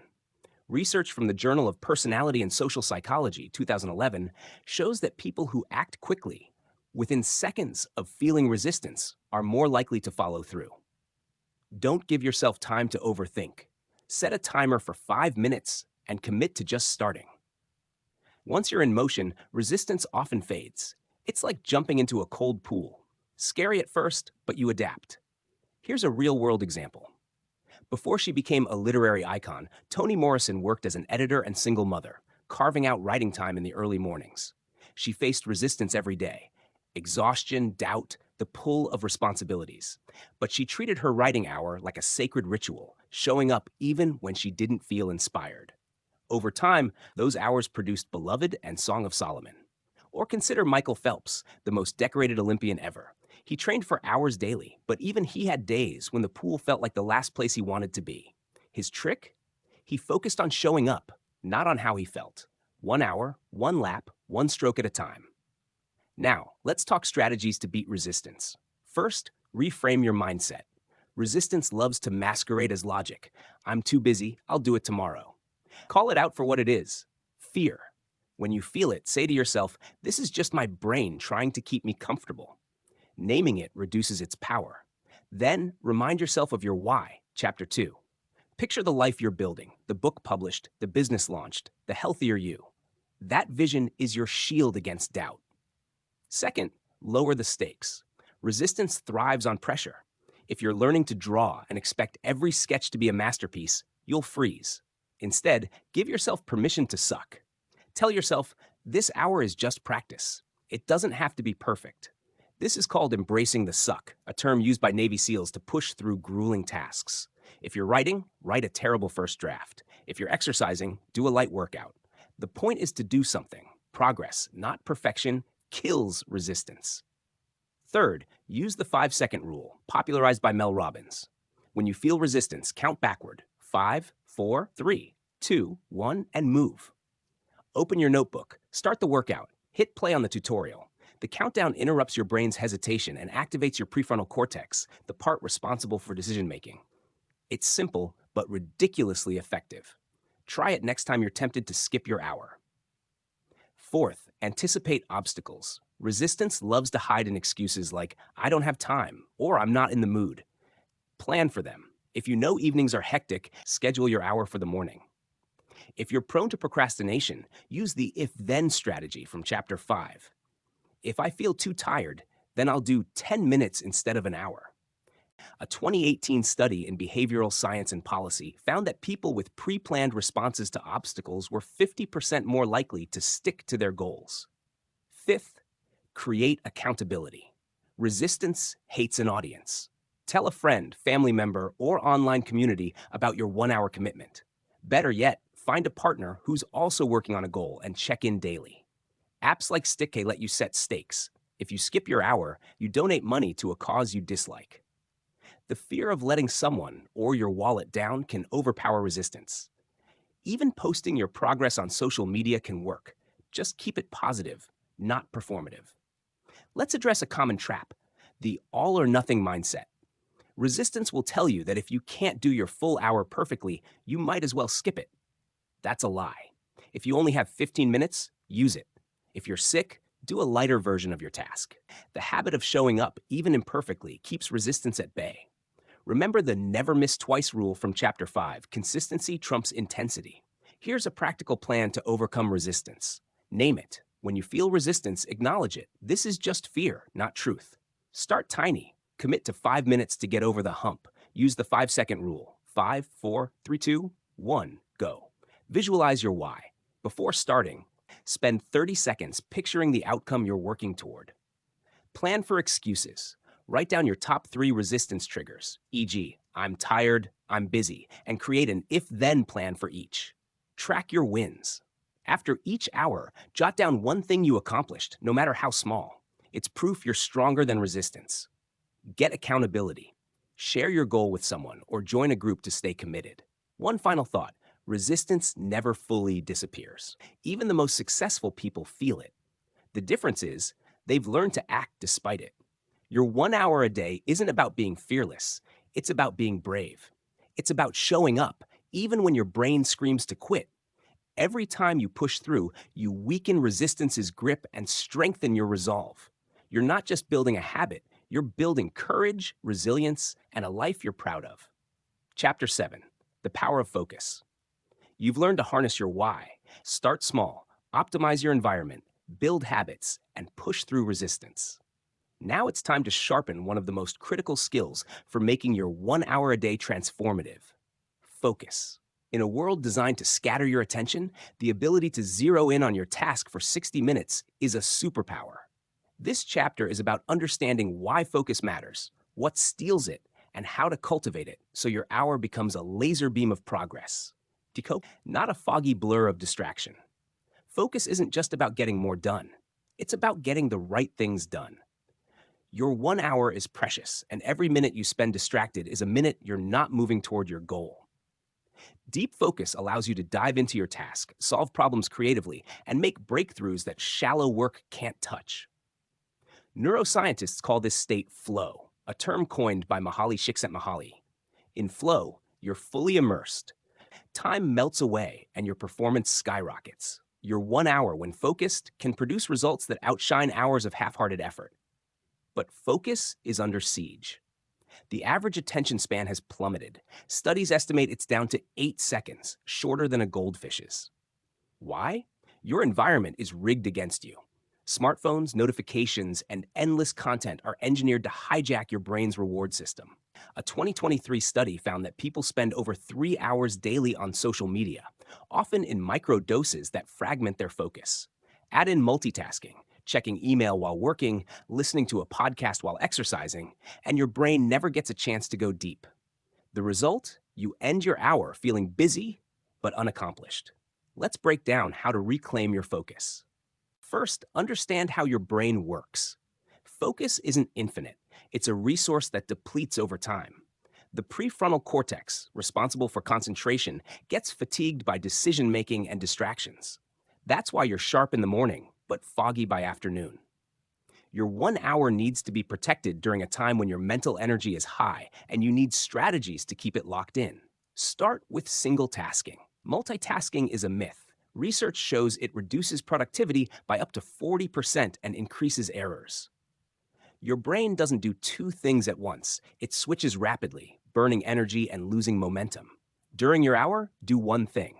Research from the Journal of Personality and Social Psychology, 2011, shows that people who act quickly, within seconds of feeling resistance, are more likely to follow through. Don't give yourself time to overthink. Set a timer for 5 minutes and commit to just starting. Once you're in motion, resistance often fades. It's like jumping into a cold pool. Scary at first, but you adapt. Here's a real-world example. Before she became a literary icon, Toni Morrison worked as an editor and single mother, carving out writing time in the early mornings. She faced resistance every day: exhaustion, doubt, the pull of responsibilities. But she treated her writing hour like a sacred ritual, showing up even when she didn't feel inspired. Over time, those hours produced Beloved and Song of Solomon. Or consider Michael Phelps, the most decorated Olympian ever. He trained for hours daily, but even he had days when the pool felt like the last place he wanted to be. His trick? He focused on showing up, not on how he felt. 1 hour, 1 lap, 1 stroke at a time. Now, let's talk strategies to beat resistance. First, reframe your mindset. Resistance loves to masquerade as logic. I'm too busy, I'll do it tomorrow. Call it out for what it is: fear. When you feel it, say to yourself, this is just my brain trying to keep me comfortable. Naming it reduces its power. Then remind yourself of your why, chapter 2. Picture the life you're building, the book published, the business launched, the healthier you. That vision is your shield against doubt. Second, lower the stakes. Resistance thrives on pressure. If you're learning to draw and expect every sketch to be a masterpiece, you'll freeze. Instead, give yourself permission to suck. Tell yourself, this hour is just practice. It doesn't have to be perfect. This is called embracing the suck, a term used by Navy SEALs to push through grueling tasks. If you're writing, write a terrible first draft. If you're exercising, do a light workout. The point is to do something. Progress, not perfection, kills resistance. Third, use the 5-second rule, popularized by Mel Robbins. When you feel resistance, count backward. 5, 4, 3, 2, 1, and move. Open your notebook, start the workout, hit play on the tutorial. The countdown interrupts your brain's hesitation and activates your prefrontal cortex, the part responsible for decision-making. It's simple, but ridiculously effective. Try it next time you're tempted to skip your hour. Fourth, anticipate obstacles. Resistance loves to hide in excuses like, I don't have time, or I'm not in the mood. Plan for them. If you know evenings are hectic, schedule your hour for the morning. If you're prone to procrastination, use the if-then strategy from chapter 5. If I feel too tired, then I'll do 10 minutes instead of an hour. A 2018 study in behavioral science and policy found that people with pre-planned responses to obstacles were 50% more likely to stick to their goals. Fifth, create accountability. Resistance hates an audience. Tell a friend, family member, or online community about your 1-hour commitment. Better yet, find a partner who's also working on a goal and check in daily. Apps like Stickk let you set stakes. If you skip your hour, you donate money to a cause you dislike. The fear of letting someone or your wallet down can overpower resistance. Even posting your progress on social media can work. Just keep it positive, not performative. Let's address a common trap: the all-or-nothing mindset. Resistance will tell you that if you can't do your full hour perfectly, you might as well skip it. That's a lie. If you only have 15 minutes, use it. If you're sick, do a lighter version of your task. The habit of showing up, even imperfectly, keeps resistance at bay. Remember the never miss twice rule from chapter 5, consistency trumps intensity. Here's a practical plan to overcome resistance. Name it. When you feel resistance, acknowledge it. This is just fear, not truth. Start tiny. Commit to 5 minutes to get over the hump. Use the 5-second rule. 5, 4, 3, 2, 1, go. Visualize your why. Before starting, spend 30 seconds picturing the outcome you're working toward. Plan for excuses. Write down your top 3 resistance triggers, e.g., I'm tired, I'm busy, and create an if-then plan for each. Track your wins. After each hour, jot down one thing you accomplished, no matter how small. It's proof you're stronger than resistance. Get accountability. Share your goal with someone or join a group to stay committed. One final thought. Resistance never fully disappears. Even the most successful people feel it. The difference is, they've learned to act despite it. Your 1 hour a day isn't about being fearless. It's about being brave. It's about showing up, even when your brain screams to quit. Every time you push through, you weaken resistance's grip and strengthen your resolve. You're not just building a habit, you're building courage, resilience, and a life you're proud of. Chapter 7, The Power of Focus. You've learned to harness your why. Start small, optimize your environment, build habits, and push through resistance. Now it's time to sharpen one of the most critical skills for making your 1 hour a day transformative. Focus. In a world designed to scatter your attention, the ability to zero in on your task for 60 minutes is a superpower. This chapter is about understanding why focus matters, what steals it, and how to cultivate it so your hour becomes a laser beam of progress. Decode, not a foggy blur of distraction. Focus isn't just about getting more done. It's about getting the right things done. Your 1 hour is precious, and every minute you spend distracted is a minute you're not moving toward your goal. Deep focus allows you to dive into your task, solve problems creatively, and make breakthroughs that shallow work can't touch. Neuroscientists call this state flow, a term coined by Mihaly Csikszentmihalyi. In flow, you're fully immersed. Time melts away and your performance skyrockets. Your 1 hour, when focused, can produce results that outshine hours of half-hearted effort. But focus is under siege. The average attention span has plummeted. Studies estimate it's down to 8 seconds, shorter than a goldfish's. Why? Your environment is rigged against you. Smartphones, notifications, and endless content are engineered to hijack your brain's reward system. A 2023 study found that people spend over 3 hours daily on social media, often in micro doses that fragment their focus. Add in multitasking, checking email while working, listening to a podcast while exercising, and your brain never gets a chance to go deep. The result? You end your hour feeling busy but unaccomplished. Let's break down how to reclaim your focus. First, understand how your brain works. Focus isn't infinite. It's a resource that depletes over time. The prefrontal cortex, responsible for concentration, gets fatigued by decision-making and distractions. That's why you're sharp in the morning, but foggy by afternoon. Your 1 hour needs to be protected during a time when your mental energy is high, and you need strategies to keep it locked in. Start with single tasking. Multitasking is a myth. Research shows it reduces productivity by up to 40% and increases errors. Your brain doesn't do 2 things at once. It switches rapidly, burning energy and losing momentum. During your hour, do one thing.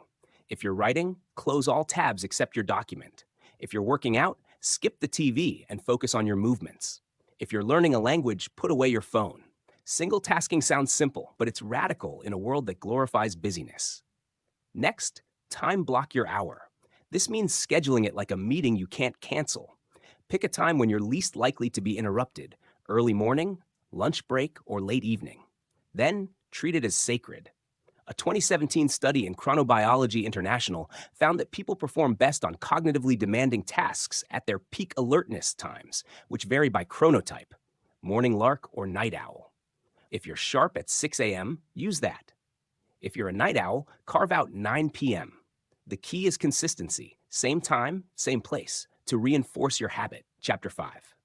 If you're writing, close all tabs except your document. If you're working out, skip the TV and focus on your movements. If you're learning a language, put away your phone. Single tasking sounds simple, but it's radical in a world that glorifies busyness. Next, time block your hour. This means scheduling it like a meeting you can't cancel. Pick a time when you're least likely to be interrupted: early morning, lunch break, or late evening. Then, treat it as sacred. A 2017 study in Chronobiology International found that people perform best on cognitively demanding tasks at their peak alertness times, which vary by chronotype: morning lark or night owl. If you're sharp at 6 a.m., use that. If you're a night owl, carve out 9 p.m. The key is consistency, same time, same place, to reinforce your habit. Chapter 5.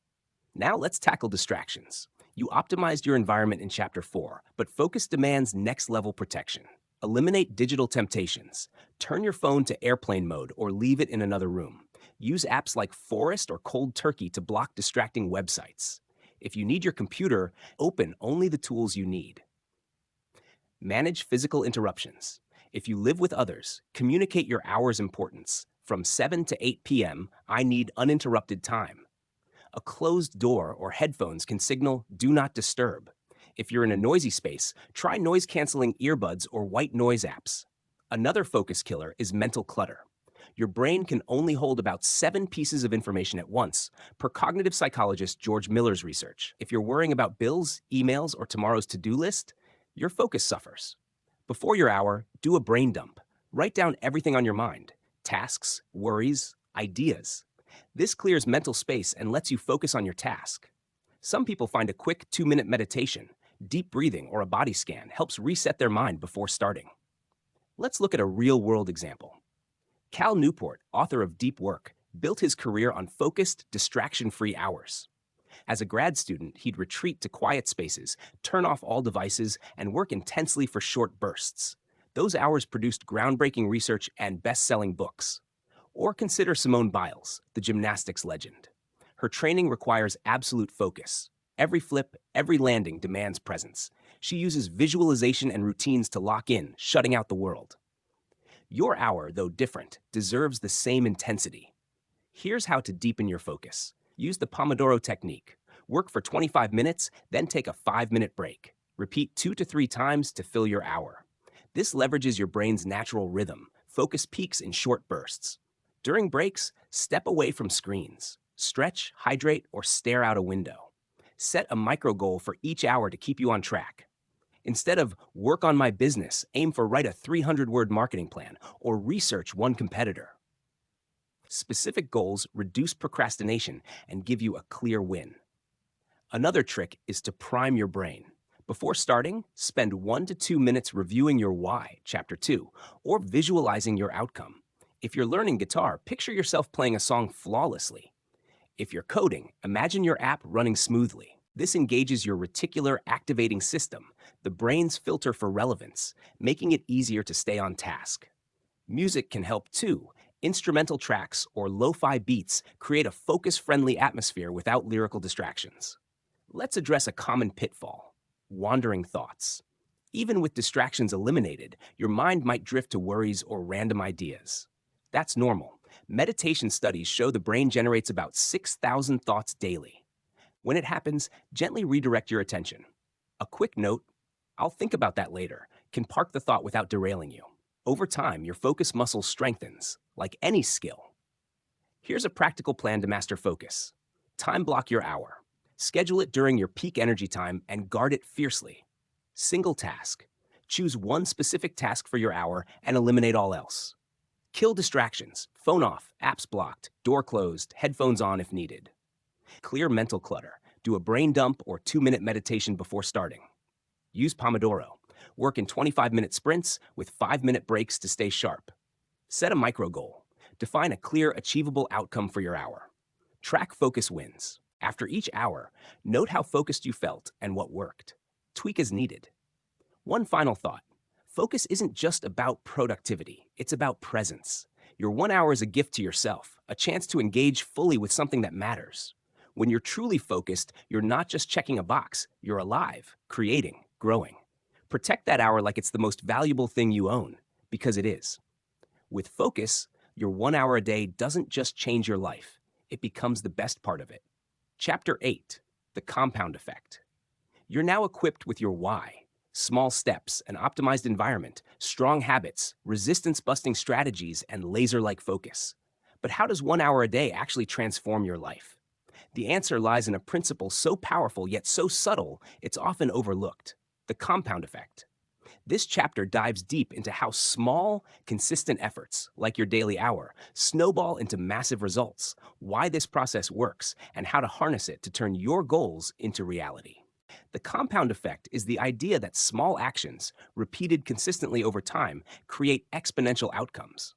Now let's tackle distractions. You optimized your environment in Chapter 4, but focus demands next-level protection. Eliminate digital temptations. Turn your phone to airplane mode or leave it in another room. Use apps like Forest or Cold Turkey to block distracting websites. If you need your computer, open only the tools you need. Manage physical interruptions. If you live with others, communicate your hour's importance. From 7 to 8 p.m., I need uninterrupted time. A closed door or headphones can signal do not disturb. If you're in a noisy space, try noise-canceling earbuds or white noise apps. Another focus killer is mental clutter. Your brain can only hold about 7 pieces of information at once, per cognitive psychologist George Miller's research. If you're worrying about bills, emails, or tomorrow's to-do list, your focus suffers. Before your hour, do a brain dump. Write down everything on your mind: tasks, worries, ideas. This clears mental space and lets you focus on your task. Some people find a quick 2-minute meditation, deep breathing, or a body scan helps reset their mind before starting. Let's look at a real-world example. Cal Newport, author of Deep Work, built his career on focused, distraction-free hours. As a grad student, he'd retreat to quiet spaces, turn off all devices, and work intensely for short bursts. Those hours produced groundbreaking research and best-selling books. Or consider Simone Biles, the gymnastics legend. Her training requires absolute focus. Every flip, every landing demands presence. She uses visualization and routines to lock in, shutting out the world. Your hour, though different, deserves the same intensity. Here's how to deepen your focus. Use the Pomodoro technique. Work for 25 minutes, then take a 5-minute break. Repeat 2 to 3 times to fill your hour. This leverages your brain's natural rhythm. Focus peaks in short bursts. During breaks, step away from screens. Stretch, hydrate, or stare out a window. Set a micro goal for each hour to keep you on track. Instead of work on my business, aim for write a 300-word marketing plan or research one competitor. Specific goals reduce procrastination and give you a clear win. Another trick is to prime your brain. Before starting, spend 1 to 2 minutes reviewing your why, chapter 2, or visualizing your outcome. If you're learning guitar, picture yourself playing a song flawlessly. If you're coding, imagine your app running smoothly. This engages your reticular activating system, the brain's filter for relevance, making it easier to stay on task. Music can help too. Instrumental tracks or lo-fi beats create a focus-friendly atmosphere without lyrical distractions. Let's address a common pitfall: wandering thoughts. Even with distractions eliminated, your mind might drift to worries or random ideas. That's normal. Meditation studies show the brain generates about 6,000 thoughts daily. When it happens, gently redirect your attention. A quick note, "I'll think about that later," can park the thought without derailing you. Over time, your focus muscle strengthens, like any skill. Here's a practical plan to master focus. Time block your hour. Schedule it during your peak energy time and guard it fiercely. Single task. Choose one specific task for your hour and eliminate all else. Kill distractions. Phone off, apps blocked, door closed, headphones on if needed. Clear mental clutter. Do a brain dump or 2-minute meditation before starting. Use Pomodoro. Work in 25-minute sprints with 5-minute breaks to stay sharp. Set a micro goal. Define a clear, achievable outcome for your hour. Track focus wins. After each hour, note how focused you felt and what worked. Tweak as needed. One final thought. Focus isn't just about productivity, it's about presence. Your 1 hour is a gift to yourself, a chance to engage fully with something that matters. When you're truly focused, you're not just checking a box, you're alive, creating, growing. Protect that hour like it's the most valuable thing you own, because it is. With focus, your 1 hour a day doesn't just change your life, it becomes the best part of it. Chapter 8, the compound effect. You're now equipped with your why. Small steps, an optimized environment, strong habits, resistance-busting strategies, and laser-like focus. But how does 1 hour a day actually transform your life? The answer lies in a principle so powerful yet so subtle, it's often overlooked: the compound effect. This chapter dives deep into how small, consistent efforts, like your daily hour, snowball into massive results, why this process works, and how to harness it to turn your goals into reality. The compound effect is the idea that small actions, repeated consistently over time, create exponential outcomes.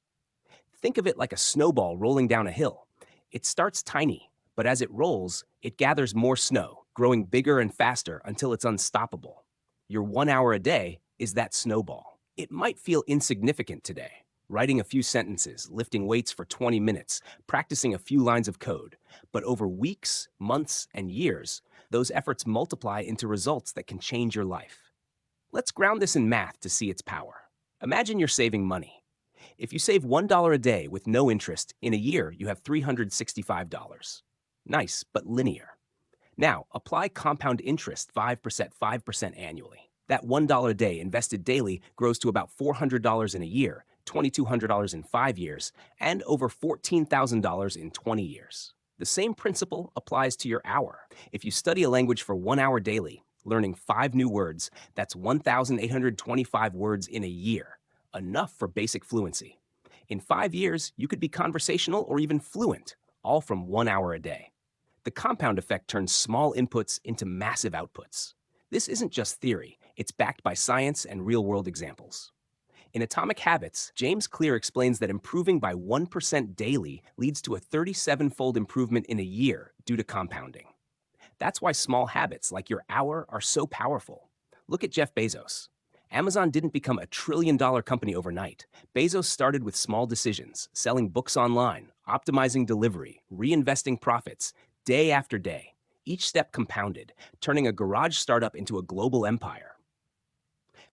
Think of it like a snowball rolling down a hill. It starts tiny, but as it rolls, it gathers more snow, growing bigger and faster until it's unstoppable. Your 1 hour a day is that snowball. It might feel insignificant today, writing a few sentences, lifting weights for 20 minutes, practicing a few lines of code, but over weeks, months, and years, those efforts multiply into results that can change your life. Let's ground this in math to see its power. Imagine you're saving money. If you save $1 a day with no interest, in a year you have $365. Nice, but linear. Now, apply compound interest 5% annually. That $1 a day invested daily grows to about $400 in a year, $2,200 in 5 years, and over $14,000 in 20 years. The same principle applies to your hour. If you study a language for 1 hour daily, learning 5 new words, that's 1,825 words in a year, enough for basic fluency. In 5 years, you could be conversational or even fluent, all from 1 hour a day. The compound effect turns small inputs into massive outputs. This isn't just theory, it's backed by science and real-world examples. In Atomic Habits, James Clear explains that improving by 1% daily leads to a 37-fold improvement in a year due to compounding. That's why small habits like your hour are so powerful. Look at Jeff Bezos. Amazon didn't become a trillion-dollar company overnight. Bezos started with small decisions, selling books online, optimizing delivery, reinvesting profits, day after day. Each step compounded, turning a garage startup into a global empire.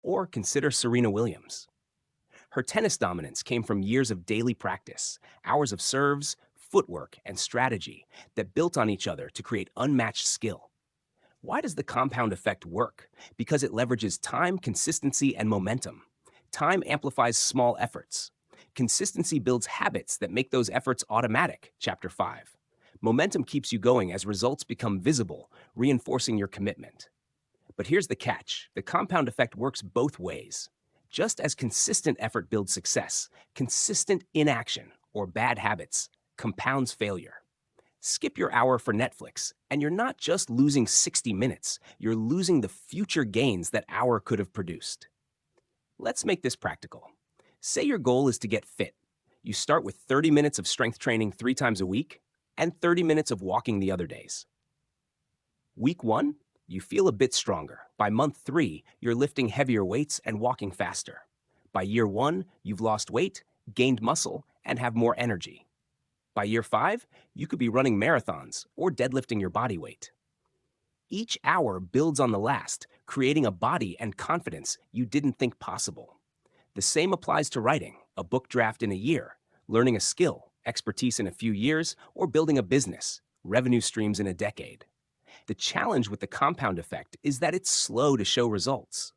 Or consider Serena Williams. Her tennis dominance came from years of daily practice, hours of serves, footwork, and strategy that built on each other to create unmatched skill. Why does the compound effect work? Because it leverages time, consistency, and momentum. Time amplifies small efforts. Consistency builds habits that make those efforts automatic, Chapter 5. Momentum keeps you going as results become visible, reinforcing your commitment. But here's the catch. The compound effect works both ways. Just as consistent effort builds success, consistent inaction, or bad habits, compounds failure. Skip your hour for Netflix, and you're not just losing 60 minutes, you're losing the future gains that hour could have produced. Let's make this practical. Say your goal is to get fit. You start with 30 minutes of strength training 3 times a week, and 30 minutes of walking the other days. Week 1, you feel a bit stronger. By month 3, you're lifting heavier weights and walking faster. By year 1, you've lost weight, gained muscle, and have more energy. By year 5, you could be running marathons or deadlifting your body weight. Each hour builds on the last, creating a body and confidence you didn't think possible. The same applies to writing, a book draft in a year, learning a skill, expertise in a few years, or building a business, revenue streams in a decade. The challenge with the compound effect is that it's slow to show results.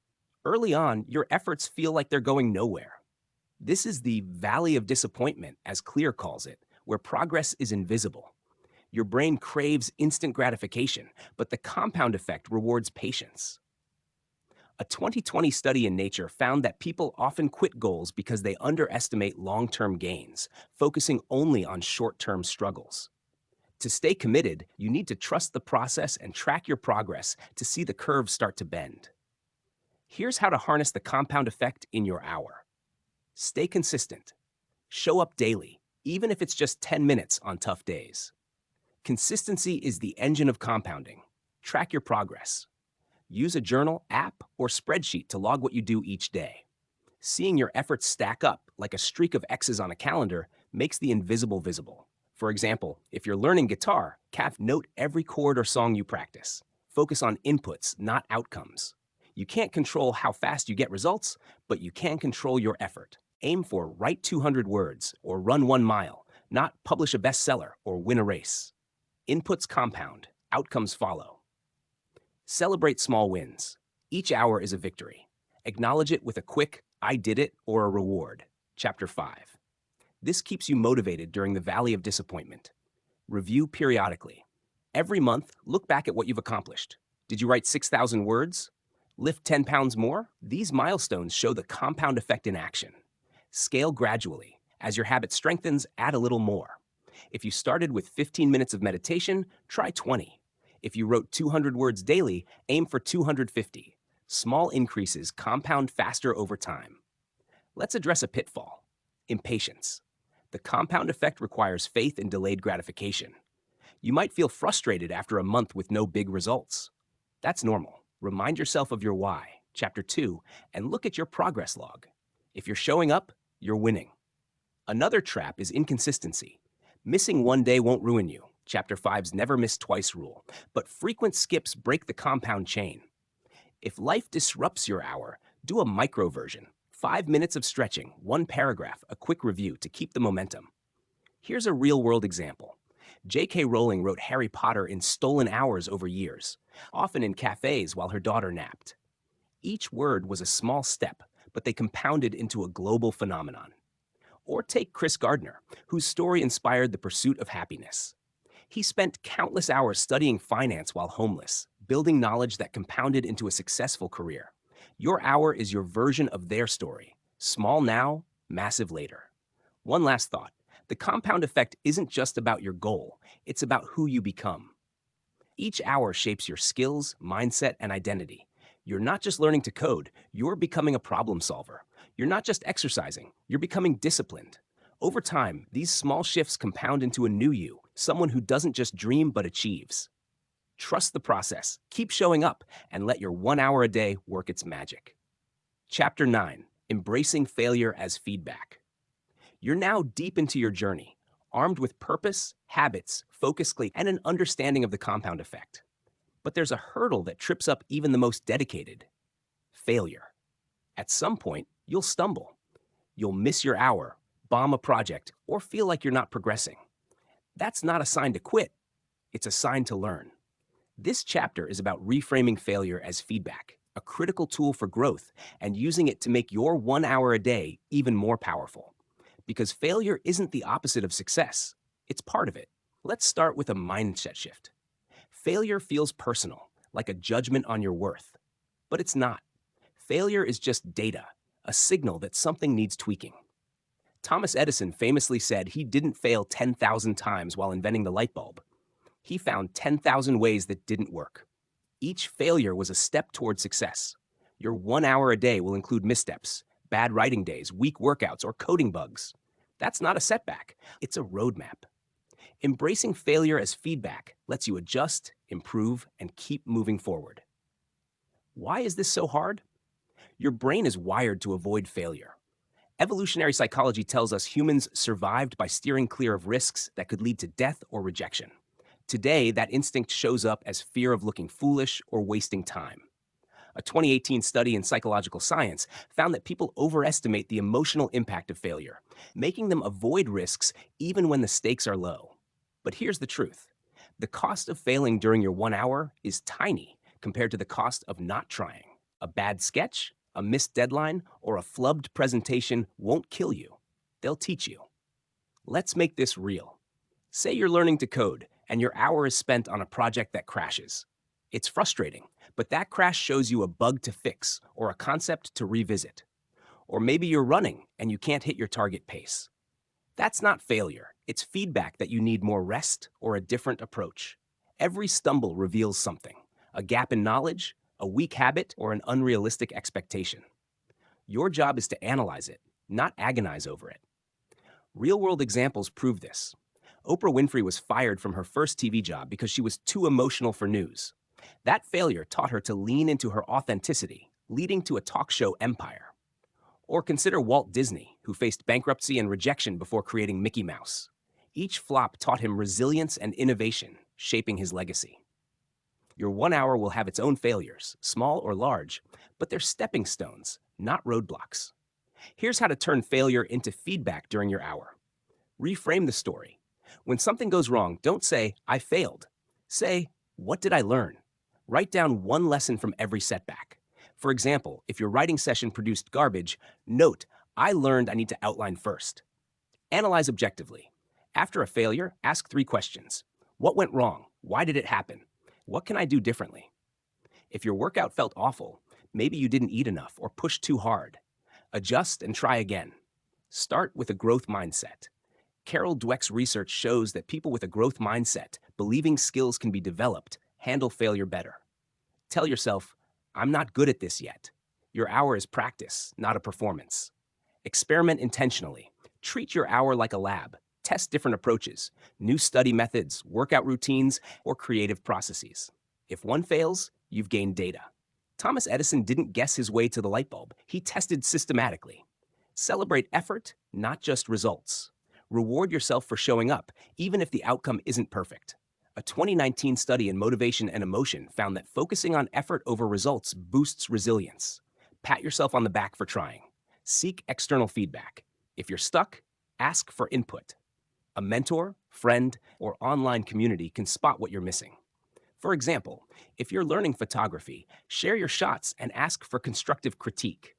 Early on, your efforts feel like they're going nowhere. This is the valley of disappointment, as Clear calls it, where progress is invisible. Your brain craves instant gratification, but the compound effect rewards patience. A 2020 study in Nature found that people often quit goals because they underestimate long-term gains, focusing only on short-term struggles. To stay committed, you need to trust the process and track your progress to see the curve start to bend. Here's how to harness the compound effect in your hour. Stay consistent. Show up daily, even if it's just 10 minutes on tough days. Consistency is the engine of compounding. Track your progress. Use a journal, app, or spreadsheet to log what you do each day. Seeing your efforts stack up like a streak of X's on a calendar makes the invisible visible. For example, if you're learning guitar, note every chord or song you practice. Focus on inputs, not outcomes. You can't control how fast you get results, but you can control your effort. Aim for write 200 words or run 1 mile, not publish a bestseller or win a race. Inputs compound, outcomes follow. Celebrate small wins. Each hour is a victory. Acknowledge it with a quick, I did it, or a reward. Chapter 5. This keeps you motivated during the valley of disappointment. Review periodically. Every month, look back at what you've accomplished. Did you write 6,000 words? Lift 10 pounds more? These milestones show the compound effect in action. Scale gradually. As your habit strengthens, add a little more. If you started with 15 minutes of meditation, try 20. If you wrote 200 words daily, aim for 250. Small increases compound faster over time. Let's address a pitfall: impatience. The compound effect requires faith in delayed gratification. You might feel frustrated after a month with no big results. That's normal. Remind yourself of your why, Chapter 2, and look at your progress log. If you're showing up, you're winning. Another trap is inconsistency. Missing one day won't ruin you, Chapter 5's never miss twice rule, but frequent skips break the compound chain. If life disrupts your hour, do a micro version. 5 minutes of stretching, one paragraph, a quick review to keep the momentum. Here's a real-world example. J.K. Rowling wrote Harry Potter in stolen hours over years, often in cafes while her daughter napped. Each word was a small step, but they compounded into a global phenomenon. Or take Chris Gardner, whose story inspired the pursuit of happiness. He spent countless hours studying finance while homeless, building knowledge that compounded into a successful career. Your hour is your version of their story. Small now, massive later. One last thought. The compound effect isn't just about your goal, it's about who you become. Each hour shapes your skills, mindset, and identity. You're not just learning to code, you're becoming a problem solver. You're not just exercising, you're becoming disciplined. Over time, these small shifts compound into a new you, someone who doesn't just dream but achieves. Trust the process, keep showing up, and let your 1 hour a day work its magic. Chapter 9. Embracing Failure as Feedback. You're now deep into your journey, armed with purpose, habits, focus, and an understanding of the compound effect. But there's a hurdle that trips up even the most dedicated: failure. At some point, you'll stumble. You'll miss your hour, bomb a project, or feel like you're not progressing. That's not a sign to quit. It's a sign to learn. This chapter is about reframing failure as feedback, a critical tool for growth, and using it to make your 1 hour a day even more powerful. Because failure isn't the opposite of success. It's part of it. Let's start with a mindset shift. Failure feels personal, like a judgment on your worth. But it's not. Failure is just data, a signal that something needs tweaking. Thomas Edison famously said he didn't fail 10,000 times while inventing the light bulb. He found 10,000 ways that didn't work. Each failure was a step toward success. Your 1 hour a day will include missteps, bad writing days, weak workouts, or coding bugs. That's not a setback. It's a roadmap. Embracing failure as feedback lets you adjust, improve, and keep moving forward. Why is this so hard? Your brain is wired to avoid failure. Evolutionary psychology tells us humans survived by steering clear of risks that could lead to death or rejection. Today, that instinct shows up as fear of looking foolish or wasting time. A 2018 study in psychological science found that people overestimate the emotional impact of failure, making them avoid risks even when the stakes are low. But here's the truth. The cost of failing during your 1 hour is tiny compared to the cost of not trying. A bad sketch, a missed deadline, or a flubbed presentation won't kill you. They'll teach you. Let's make this real. Say you're learning to code, and your hour is spent on a project that crashes. It's frustrating, but that crash shows you a bug to fix or a concept to revisit. Or maybe you're running and you can't hit your target pace. That's not failure. It's feedback that you need more rest or a different approach. Every stumble reveals something: a gap in knowledge, a weak habit, or an unrealistic expectation. Your job is to analyze it, not agonize over it. Real-world examples prove this. Oprah Winfrey was fired from her first TV job because she was too emotional for news. That failure taught her to lean into her authenticity, leading to a talk show empire. Or consider Walt Disney, who faced bankruptcy and rejection before creating Mickey Mouse. Each flop taught him resilience and innovation, shaping his legacy. Your 1 hour will have its own failures, small or large, but they're stepping stones, not roadblocks. Here's how to turn failure into feedback during your hour. Reframe the story. When something goes wrong, don't say, "I failed." Say, "What did I learn?" Write down one lesson from every setback. For example, if your writing session produced garbage, note, "I learned I need to outline first." Analyze objectively. After a failure, ask 3 questions. What went wrong? Why did it happen? What can I do differently? If your workout felt awful, maybe you didn't eat enough or pushed too hard. Adjust and try again. Start with a growth mindset. Carol Dweck's research shows that people with a growth mindset, believing skills can be developed, handle failure better. Tell yourself, "I'm not good at this yet." Your hour is practice, not a performance. Experiment intentionally. Treat your hour like a lab. Test different approaches, new study methods, workout routines, or creative processes. If one fails, you've gained data. Thomas Edison didn't guess his way to the light bulb. He tested systematically. Celebrate effort, not just results. Reward yourself for showing up, even if the outcome isn't perfect. A 2019 study in motivation and emotion found that focusing on effort over results boosts resilience. Pat yourself on the back for trying. Seek external feedback. If you're stuck, ask for input. A mentor, friend, or online community can spot what you're missing. For example, if you're learning photography, share your shots and ask for constructive critique.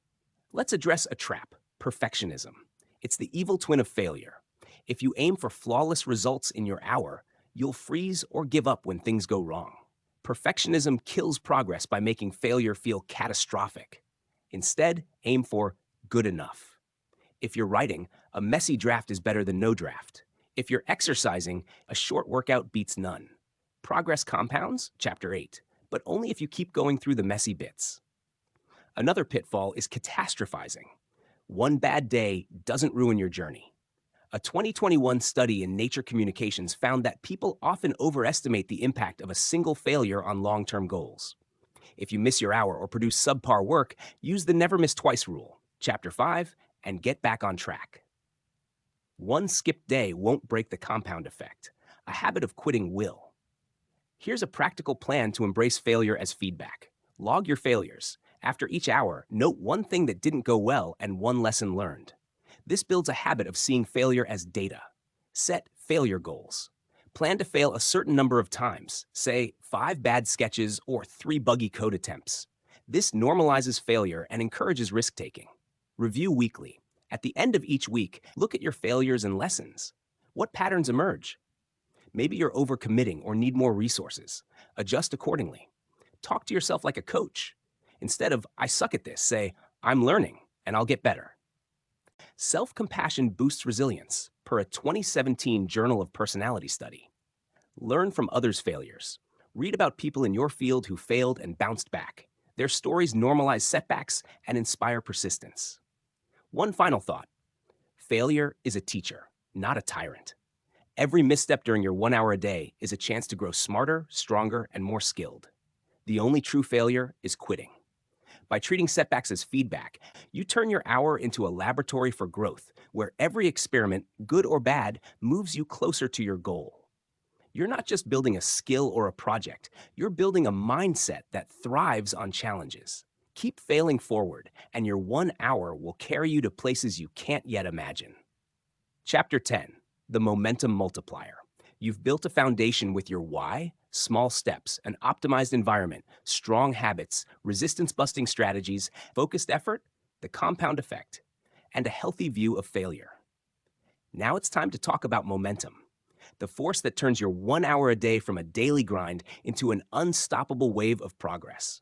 Let's address a trap: perfectionism. It's the evil twin of failure. If you aim for flawless results in your hour, you'll freeze or give up when things go wrong. Perfectionism kills progress by making failure feel catastrophic. Instead, aim for good enough. If you're writing, a messy draft is better than no draft. If you're exercising, a short workout beats none. Progress compounds, Chapter 8, but only if you keep going through the messy bits. Another pitfall is catastrophizing. One bad day doesn't ruin your journey. A 2021 study in Nature Communications found that people often overestimate the impact of a single failure on long-term goals. If you miss your hour or produce subpar work, use the never miss twice rule, Chapter 5, and get back on track. One skipped day won't break the compound effect. A habit of quitting will. Here's a practical plan to embrace failure as feedback. Log your failures. After each hour, note one thing that didn't go well and one lesson learned. This builds a habit of seeing failure as data. Set failure goals. Plan to fail a certain number of times, say 5 bad sketches or 3 buggy code attempts. This normalizes failure and encourages risk-taking. Review weekly. At the end of each week, look at your failures and lessons. What patterns emerge? Maybe you're overcommitting or need more resources. Adjust accordingly. Talk to yourself like a coach. Instead of, I suck at this, say, I'm learning and I'll get better. Self-compassion boosts resilience, per a 2017 Journal of Personality study. Learn from others' failures. Read about people in your field who failed and bounced back. Their stories normalize setbacks and inspire persistence. One final thought. Failure is a teacher, not a tyrant. Every misstep during your 1 hour a day is a chance to grow smarter, stronger, and more skilled. The only true failure is quitting. By treating setbacks as feedback, you turn your hour into a laboratory for growth, where every experiment, good or bad, moves you closer to your goal. You're not just building a skill or a project, you're building a mindset that thrives on challenges. Keep failing forward, and your 1 hour will carry you to places you can't yet imagine. Chapter 10, the momentum multiplier. You've built a foundation with your why, small steps, an optimized environment, strong habits, resistance-busting strategies, focused effort, the compound effect, and a healthy view of failure. Now it's time to talk about momentum, the force that turns your 1 hour a day from a daily grind into an unstoppable wave of progress.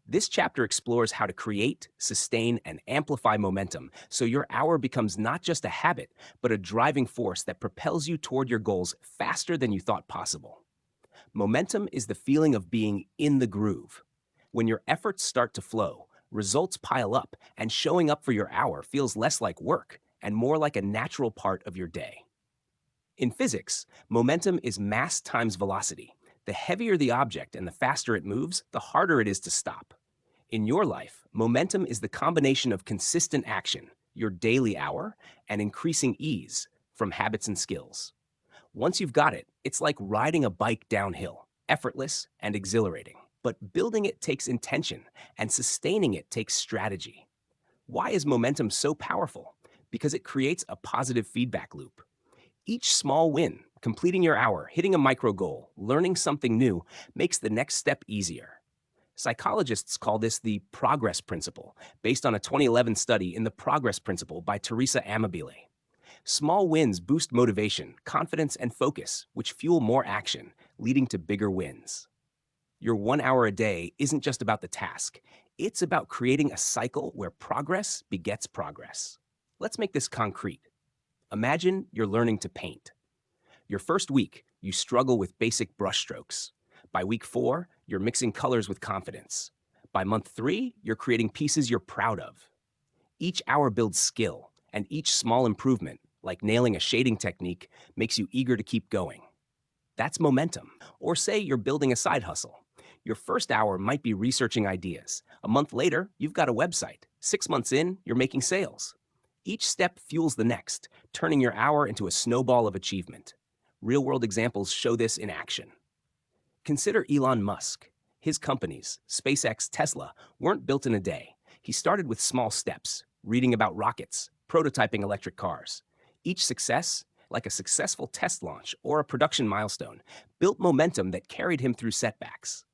This chapter explores how to create, sustain, and amplify momentum so your hour becomes not just a habit, but a driving force that propels you toward your goals faster than you thought possible. Momentum is the feeling of being in the groove. When your efforts start to flow, results pile up, and showing up for your hour feels less like work and more like a natural part of your day. In physics, momentum is mass times velocity. The heavier the object and the faster it moves, the harder it is to stop. In your life, momentum is the combination of consistent action, your daily hour, and increasing ease from habits and skills. Once you've got it, it's like riding a bike downhill, effortless and exhilarating. But building it takes intention, and sustaining it takes strategy. Why is momentum so powerful? Because it creates a positive feedback loop. Each small win, completing your hour, hitting a micro goal, learning something new, makes the next step easier. Psychologists call this the progress principle, based on a 2011 study in The Progress Principle by Teresa Amabile. Small wins boost motivation, confidence, and focus, which fuel more action, leading to bigger wins. Your 1 hour a day isn't just about the task. It's about creating a cycle where progress begets progress. Let's make this concrete. Imagine you're learning to paint. Your first week, you struggle with basic brushstrokes. By week 4, you're mixing colors with confidence. By month 3, you're creating pieces you're proud of. Each hour builds skill, and each small improvement, like nailing a shading technique, makes you eager to keep going. That's momentum. Or say you're building a side hustle. Your first hour might be researching ideas. A month later, you've got a website. 6 months in, you're making sales. Each step fuels the next, turning your hour into a snowball of achievement. Real-world examples show this in action. Consider Elon Musk. His companies, SpaceX, Tesla, weren't built in a day. He started with small steps, reading about rockets, prototyping electric cars. Each success, like a successful test launch or a production milestone, built momentum that carried him through setbacks.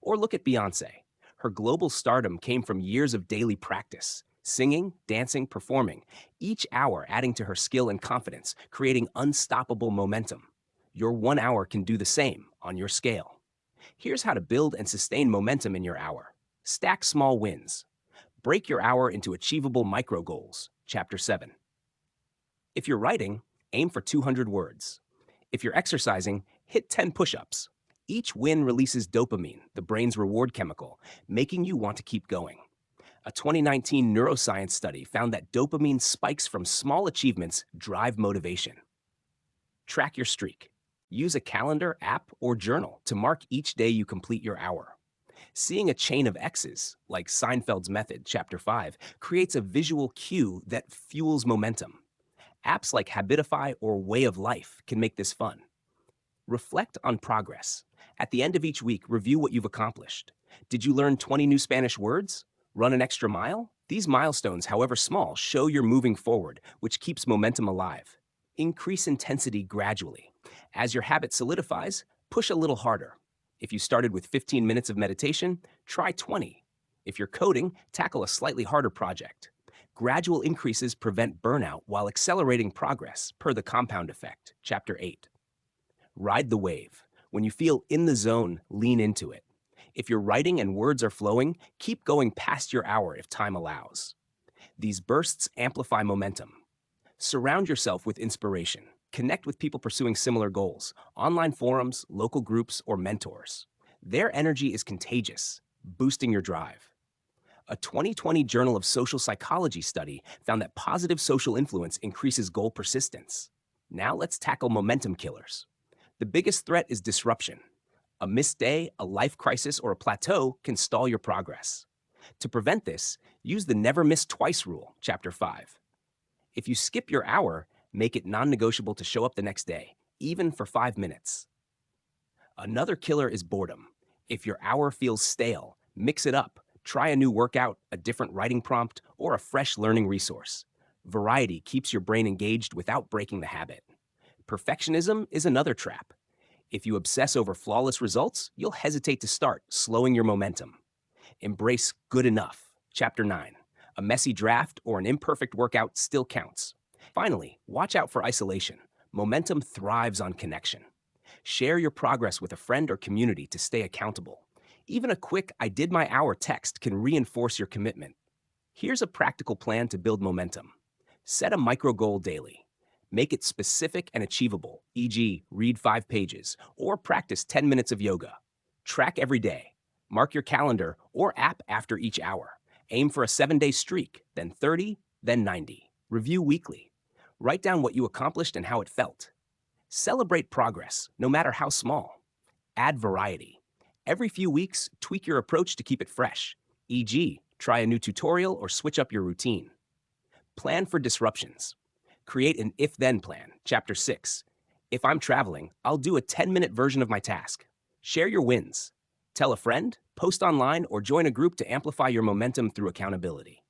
Or look at Beyonce. Her global stardom came from years of daily practice, singing, dancing, performing, each hour adding to her skill and confidence, creating unstoppable momentum. Your 1 hour can do the same on your scale. Here's how to build and sustain momentum in your hour. Stack small wins. Break your hour into achievable micro goals. Chapter 7. If you're writing, aim for 200 words. If you're exercising, hit 10 push-ups. Each win releases dopamine, the brain's reward chemical, making you want to keep going. A 2019 neuroscience study found that dopamine spikes from small achievements drive motivation. Track your streak. Use a calendar, app, or journal to mark each day you complete your hour. Seeing a chain of X's, like Seinfeld's method, Chapter 5, creates a visual cue that fuels momentum. Apps like Habitify or Way of Life can make this fun. Reflect on progress. At the end of each week, review what you've accomplished. Did you learn 20 new Spanish words? Run an extra mile? These milestones, however small, show you're moving forward, which keeps momentum alive. Increase intensity gradually. As your habit solidifies, push a little harder. If you started with 15 minutes of meditation, try 20. If you're coding, tackle a slightly harder project. Gradual increases prevent burnout while accelerating progress, per the compound effect, Chapter 8. Ride the wave. When you feel in the zone, lean into it. If you're writing and words are flowing, keep going past your hour if time allows. These bursts amplify momentum. Surround yourself with inspiration. Connect with people pursuing similar goals, online forums, local groups, or mentors. Their energy is contagious, boosting your drive. A 2020 Journal of Social Psychology study found that positive social influence increases goal persistence. Now let's tackle momentum killers. The biggest threat is disruption. A missed day, a life crisis, or a plateau can stall your progress. To prevent this, use the never miss twice rule, Chapter 5. If you skip your hour, make it non-negotiable to show up the next day, even for 5 minutes. Another killer is boredom. If your hour feels stale, mix it up. Try a new workout, a different writing prompt, or a fresh learning resource. Variety keeps your brain engaged without breaking the habit. Perfectionism is another trap. If you obsess over flawless results, you'll hesitate to start, slowing your momentum. Embrace good enough. Chapter 9. A messy draft or an imperfect workout still counts. Finally, watch out for isolation. Momentum thrives on connection. Share your progress with a friend or community to stay accountable. Even a quick "I did my hour" text can reinforce your commitment. Here's a practical plan to build momentum. Set a micro goal daily. Make it specific and achievable, e.g., read 5 pages or practice 10 minutes of yoga. Track every day. Mark your calendar or app after each hour. Aim for a 7-day streak, then 30, then 90. Review weekly. Write down what you accomplished and how it felt. Celebrate progress, no matter how small. Add variety. Every few weeks, tweak your approach to keep it fresh, e.g., try a new tutorial or switch up your routine. Plan for disruptions. Create an if-then plan, Chapter 6. If I'm traveling, I'll do a 10-minute version of my task. Share your wins. Tell a friend, post online, or join a group to amplify your momentum through accountability.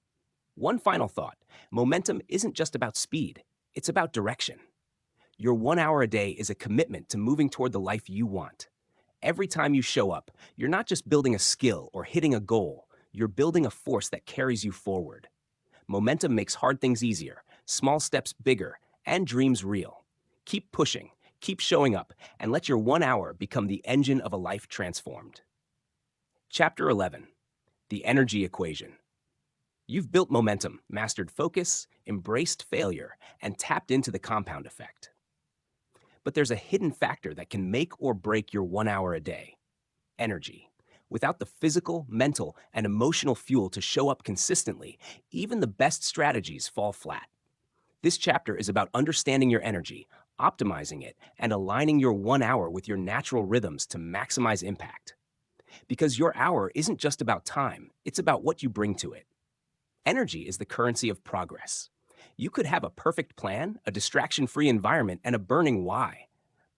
One final thought. Momentum isn't just about speed. It's about direction. Your 1 hour a day is a commitment to moving toward the life you want. Every time you show up, you're not just building a skill or hitting a goal. You're building a force that carries you forward. Momentum makes hard things easier, small steps bigger, and dreams real. Keep pushing, keep showing up, and let your 1 hour become the engine of a life transformed. Chapter 11. The Energy Equation. You've built momentum, mastered focus, embraced failure, and tapped into the compound effect. But there's a hidden factor that can make or break your 1 hour a day: energy. Without the physical, mental, and emotional fuel to show up consistently, even the best strategies fall flat. This chapter is about understanding your energy, optimizing it, and aligning your 1 hour with your natural rhythms to maximize impact. Because your hour isn't just about time, it's about what you bring to it. Energy is the currency of progress. You could have a perfect plan, a distraction-free environment, and a burning why.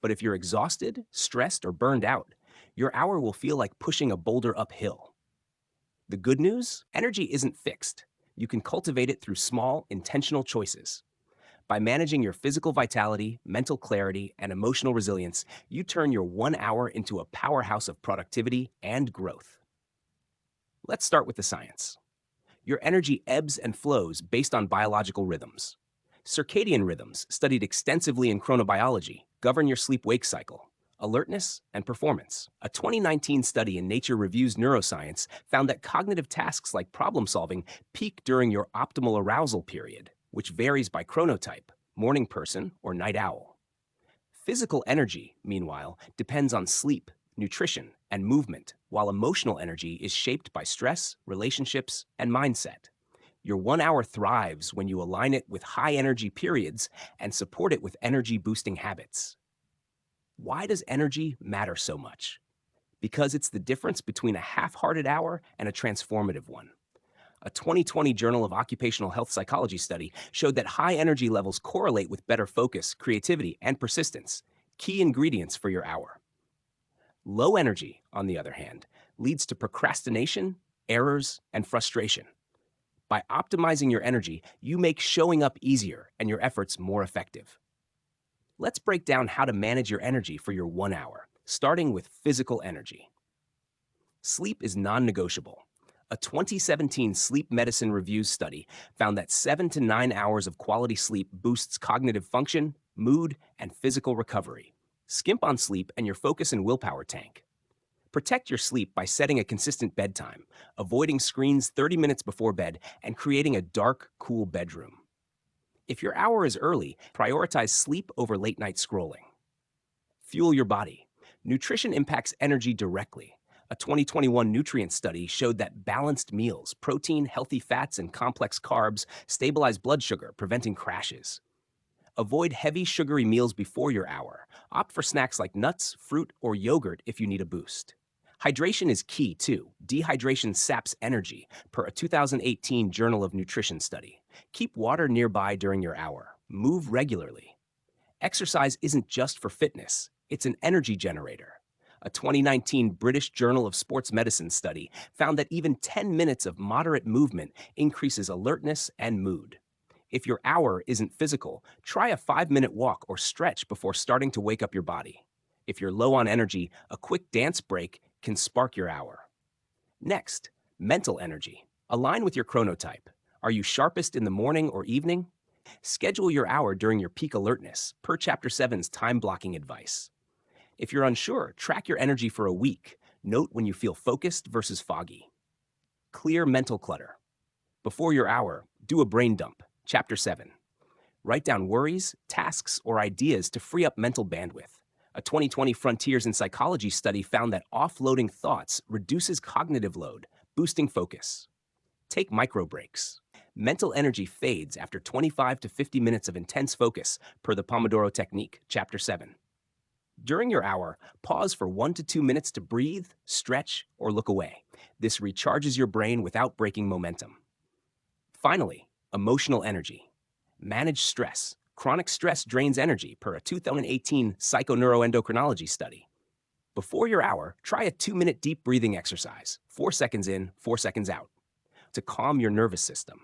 But if you're exhausted, stressed, or burned out, your hour will feel like pushing a boulder uphill. The good news? Energy isn't fixed. You can cultivate it through small, intentional choices. By managing your physical vitality, mental clarity, and emotional resilience, you turn your 1 hour into a powerhouse of productivity and growth. Let's start with the science. Your energy ebbs and flows based on biological rhythms. Circadian rhythms, studied extensively in chronobiology, govern your sleep-wake cycle, alertness, and performance. A 2019 study in Nature Reviews Neuroscience found that cognitive tasks like problem solving peak during your optimal arousal period, which varies by chronotype, morning person or night owl. Physical energy, meanwhile, depends on sleep, nutrition, and movement, while emotional energy is shaped by stress, relationships, and mindset. Your 1 hour thrives when you align it with high energy periods and support it with energy boosting habits. Why does energy matter so much? Because it's the difference between a half-hearted hour and a transformative one. A 2020 Journal of Occupational Health Psychology study showed that high energy levels correlate with better focus, creativity, and persistence, key ingredients for your hour. Low energy, on the other hand, leads to procrastination, errors, and frustration. By optimizing your energy, you make showing up easier and your efforts more effective. Let's break down how to manage your energy for your 1 hour, starting with physical energy. Sleep is non-negotiable. A 2017 Sleep Medicine Reviews study found that 7 to 9 hours of quality sleep boosts cognitive function, mood, and physical recovery. Skimp on sleep and your focus and willpower tank. Protect your sleep by setting a consistent bedtime, avoiding screens 30 minutes before bed, and creating a dark, cool bedroom. If your hour is early, prioritize sleep over late-night scrolling. Fuel your body. Nutrition impacts energy directly. A 2021 nutrient study showed that balanced meals, protein, healthy fats, and complex carbs stabilize blood sugar, preventing crashes. Avoid heavy, sugary meals before your hour. Opt for snacks like nuts, fruit, or yogurt if you need a boost. Hydration is key, too. Dehydration saps energy, per a 2018 Journal of Nutrition study. Keep water nearby during your hour. Move regularly. Exercise isn't just for fitness, it's an energy generator. A 2019 British Journal of Sports Medicine study found that even 10 minutes of moderate movement increases alertness and mood. If your hour isn't physical, try a 5-minute walk or stretch before starting to wake up your body. If you're low on energy, a quick dance break can spark your hour. Next, mental energy. Align with your chronotype. Are you sharpest in the morning or evening? Schedule your hour during your peak alertness, per Chapter 7's time blocking advice. If you're unsure, track your energy for a week. Note when you feel focused versus foggy. Clear mental clutter. Before your hour, do a brain dump, Chapter 7. Write down worries, tasks, or ideas to free up mental bandwidth. A 2020 Frontiers in Psychology study found that offloading thoughts reduces cognitive load, boosting focus. Take micro breaks. Mental energy fades after 25 to 50 minutes of intense focus, per the Pomodoro Technique, Chapter 7. During your hour, pause for 1 to 2 minutes to breathe, stretch, or look away. This recharges your brain without breaking momentum. Finally, emotional energy. Manage stress. Chronic stress drains energy, per a 2018 psychoneuroendocrinology study. Before your hour, try a 2-minute deep breathing exercise, 4 seconds in, 4 seconds out, to calm your nervous system.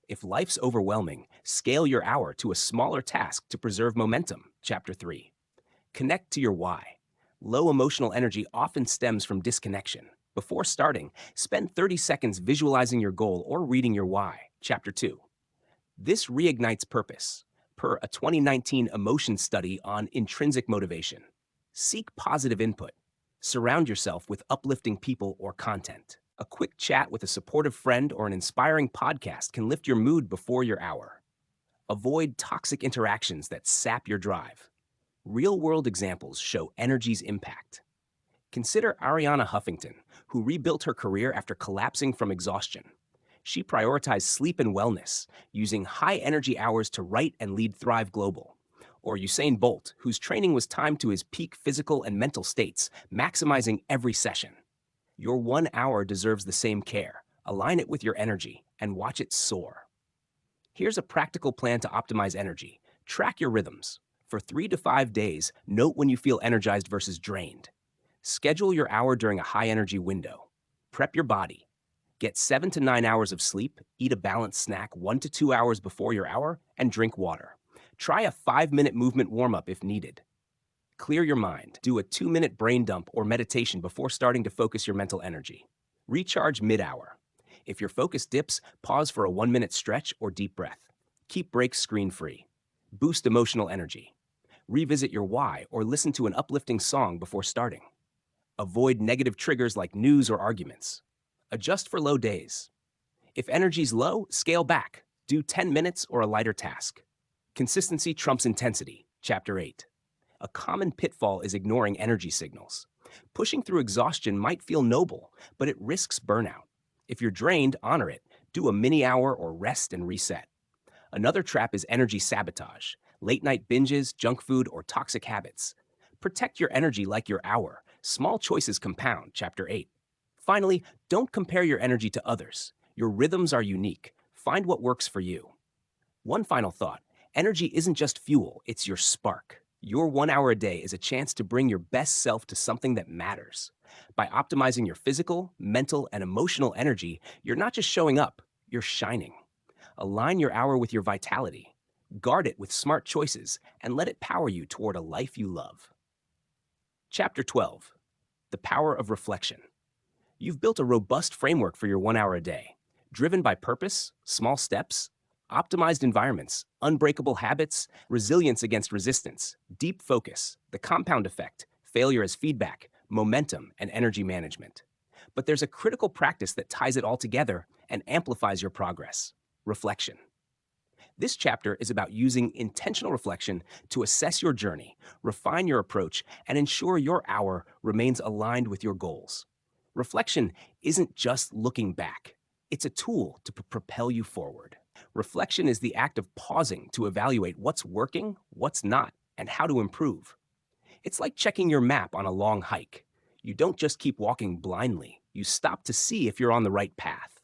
If life's overwhelming, scale your hour to a smaller task to preserve momentum, Chapter 3. Connect to your why. Low emotional energy often stems from disconnection. Before starting, spend 30 seconds visualizing your goal or reading your why, Chapter 2. This reignites purpose, per a 2019 emotion study on intrinsic motivation. Seek positive input. Surround yourself with uplifting people or content. A quick chat with a supportive friend or an inspiring podcast can lift your mood before your hour. Avoid toxic interactions that sap your drive. Real-world examples show energy's impact. Consider Ariana Huffington, who rebuilt her career after collapsing from exhaustion. She prioritized sleep and wellness, using high-energy hours to write and lead Thrive Global. Or Usain Bolt, whose training was timed to his peak physical and mental states, maximizing every session. Your 1 hour deserves the same care. Align it with your energy and watch it soar. Here's a practical plan to optimize energy. Track your rhythms. For 3 to 5 days, note when you feel energized versus drained. Schedule your hour during a high-energy window. Prep your body. Get 7 to 9 hours of sleep, eat a balanced snack 1 to 2 hours before your hour, and drink water. Try a 5-minute movement warm up if needed. Clear your mind. Do a 2-minute brain dump or meditation before starting to focus your mental energy. Recharge mid-hour. If your focus dips, pause for a 1-minute stretch or deep breath. Keep breaks screen-free. Boost emotional energy. Revisit your why or listen to an uplifting song before starting. Avoid negative triggers like news or arguments. Adjust for low days. If energy's low, scale back. Do 10 minutes or a lighter task. Consistency trumps intensity. Chapter 8. A common pitfall is ignoring energy signals. Pushing through exhaustion might feel noble, but it risks burnout. If you're drained, honor it. Do a mini hour or rest and reset. Another trap is energy sabotage, late night binges, junk food, or toxic habits. Protect your energy like your hour. Small choices compound. Chapter 8. Finally, don't compare your energy to others. Your rhythms are unique. Find what works for you. One final thought. Energy isn't just fuel, it's your spark. Your 1 hour a day is a chance to bring your best self to something that matters. By optimizing your physical, mental, and emotional energy, you're not just showing up, you're shining. Align your hour with your vitality. Guard it with smart choices, and let it power you toward a life you love. Chapter 12. The Power of Reflection. You've built a robust framework for your 1 hour a day, driven by purpose, small steps, optimized environments, unbreakable habits, resilience against resistance, deep focus, the compound effect, failure as feedback, momentum, and energy management. But there's a critical practice that ties it all together and amplifies your progress: reflection. This chapter is about using intentional reflection to assess your journey, refine your approach, and ensure your hour remains aligned with your goals. Reflection isn't just looking back. It's a tool to propel you forward. Reflection is the act of pausing to evaluate what's working, what's not, and how to improve. It's like checking your map on a long hike. You don't just keep walking blindly. You stop to see if you're on the right path.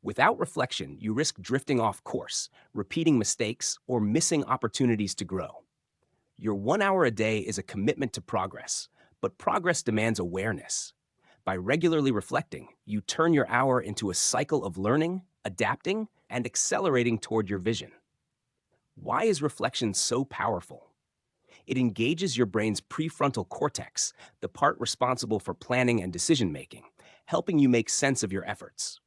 Without reflection, you risk drifting off course, repeating mistakes, or missing opportunities to grow. Your 1 hour a day is a commitment to progress, but progress demands awareness. By regularly reflecting, you turn your hour into a cycle of learning, adapting, and accelerating toward your vision. Why is reflection so powerful? It engages your brain's prefrontal cortex, the part responsible for planning and decision-making, helping you make sense of your efforts.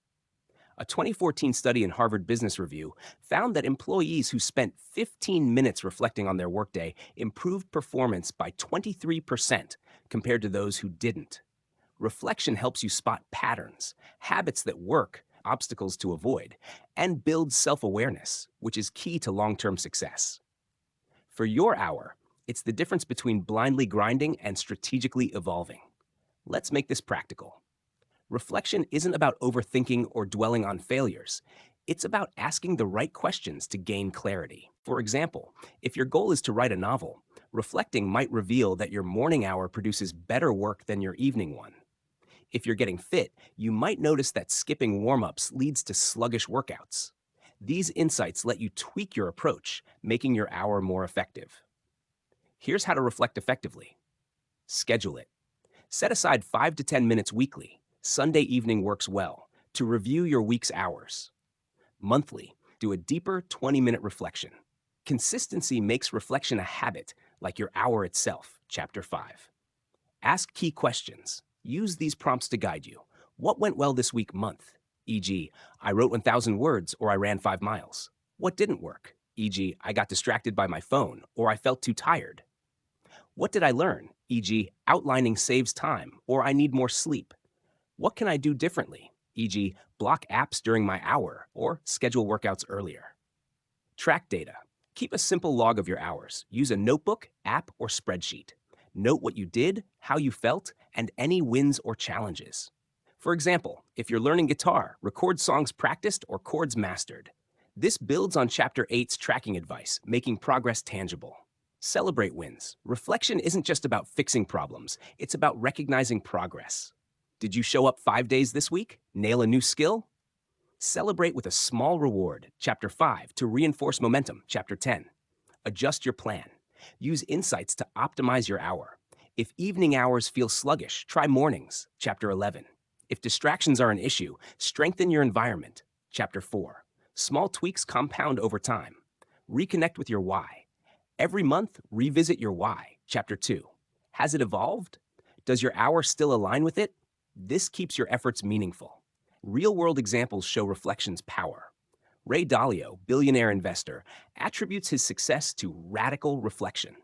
A 2014 study in Harvard Business Review found that employees who spent 15 minutes reflecting on their workday improved performance by 23% compared to those who didn't. Reflection helps you spot patterns, habits that work, obstacles to avoid, and build self-awareness, which is key to long-term success. For your hour, it's the difference between blindly grinding and strategically evolving. Let's make this practical. Reflection isn't about overthinking or dwelling on failures. It's about asking the right questions to gain clarity. For example, if your goal is to write a novel, reflecting might reveal that your morning hour produces better work than your evening one. If you're getting fit, you might notice that skipping warm-ups leads to sluggish workouts. These insights let you tweak your approach, making your hour more effective. Here's how to reflect effectively. Schedule it. Set aside 5 to 10 minutes weekly. Sunday evening works well, to review your week's hours. Monthly, do a deeper 20-minute reflection. Consistency makes reflection a habit, like your hour itself. Chapter 5. Ask key questions. Use these prompts to guide you. What went well this week, month? E.g., I wrote 1,000 words or I ran 5 miles. What didn't work? E.g., I got distracted by my phone or I felt too tired. What did I learn? E.g., outlining saves time or I need more sleep. What can I do differently? E.g., block apps during my hour or schedule workouts earlier. Track data. Keep a simple log of your hours. Use a notebook, app, or spreadsheet. Note what you did, how you felt, and any wins or challenges. For example, if you're learning guitar, record songs practiced or chords mastered. This builds on Chapter 8's tracking advice, making progress tangible. Celebrate wins. Reflection isn't just about fixing problems, it's about recognizing progress. Did you show up 5 days this week? Nail a new skill? Celebrate with a small reward. Chapter 5, to reinforce momentum. Chapter 10. Adjust your plan. Use insights to optimize your hour. If evening hours feel sluggish, try mornings. Chapter 11. If distractions are an issue, strengthen your environment. Chapter 4. Small tweaks compound over time. Reconnect with your why. Every month, revisit your why. Chapter 2. Has it evolved? Does your hour still align with it? This keeps your efforts meaningful. Real-world examples show reflection's power. Ray Dalio, billionaire investor, attributes his success to radical reflection.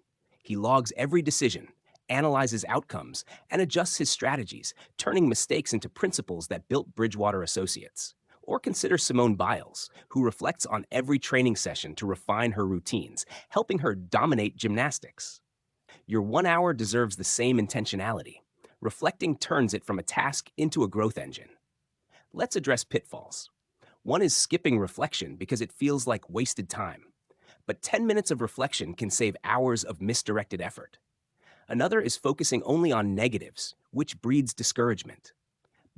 He logs every decision, analyzes outcomes, and adjusts his strategies, turning mistakes into principles that built Bridgewater Associates. Or consider Simone Biles, who reflects on every training session to refine her routines, helping her dominate gymnastics. Your 1 hour deserves the same intentionality. Reflecting turns it from a task into a growth engine. Let's address pitfalls. One is skipping reflection because it feels like wasted time. But 10 minutes of reflection can save hours of misdirected effort. Another is focusing only on negatives, which breeds discouragement.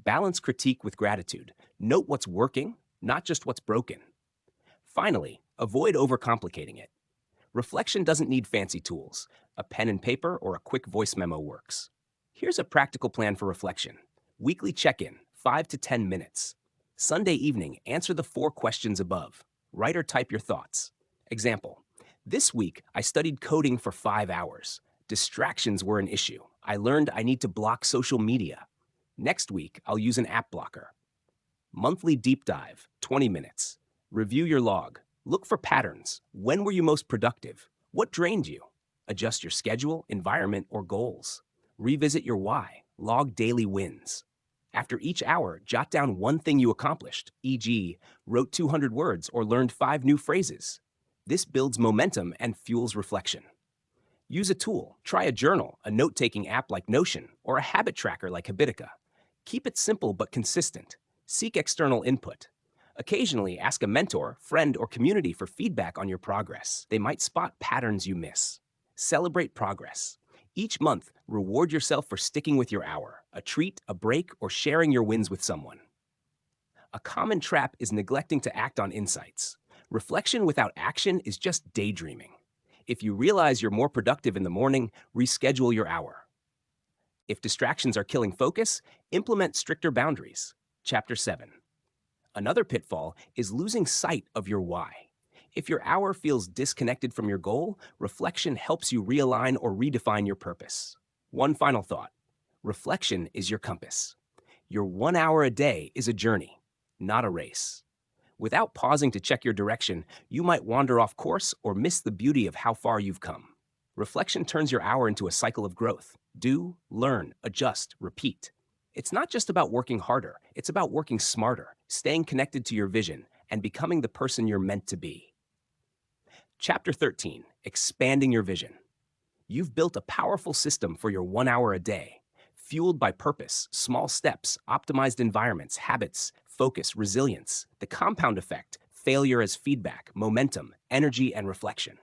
Balance critique with gratitude. Note what's working, not just what's broken. Finally, avoid overcomplicating it. Reflection doesn't need fancy tools. A pen and paper or a quick voice memo works. Here's a practical plan for reflection. Weekly check-in, 5 to 10 minutes. Sunday evening, answer the 4 questions above. Write or type your thoughts. Example, this week I studied coding for 5 hours. Distractions were an issue. I learned I need to block social media. Next week, I'll use an app blocker. Monthly deep dive, 20 minutes. Review your log. Look for patterns. When were you most productive? What drained you? Adjust your schedule, environment, or goals. Revisit your why. Log daily wins. After each hour, jot down one thing you accomplished, e.g., wrote 200 words or learned 5 new phrases. This builds momentum and fuels reflection. Use a tool. Try a journal, a note-taking app like Notion, or a habit tracker like Habitica. Keep it simple but consistent. Seek external input. Occasionally, ask a mentor, friend, or community for feedback on your progress. They might spot patterns you miss. Celebrate progress. Each month, reward yourself for sticking with your hour, a treat, a break, or sharing your wins with someone. A common trap is neglecting to act on insights. Reflection without action is just daydreaming. If you realize you're more productive in the morning, reschedule your hour. If distractions are killing focus, implement stricter boundaries. Chapter 7. Another pitfall is losing sight of your why. If your hour feels disconnected from your goal, reflection helps you realign or redefine your purpose. One final thought. Reflection is your compass. Your 1 hour a day is a journey, not a race. Without pausing to check your direction, you might wander off course or miss the beauty of how far you've come. Reflection turns your hour into a cycle of growth. Do, learn, adjust, repeat. It's not just about working harder, it's about working smarter, staying connected to your vision, and becoming the person you're meant to be. Chapter 13, Expanding Your Vision. You've built a powerful system for your 1 hour a day, fueled by purpose, small steps, optimized environments, habits, focus, resilience, the compound effect, failure as feedback, momentum, energy, and reflection.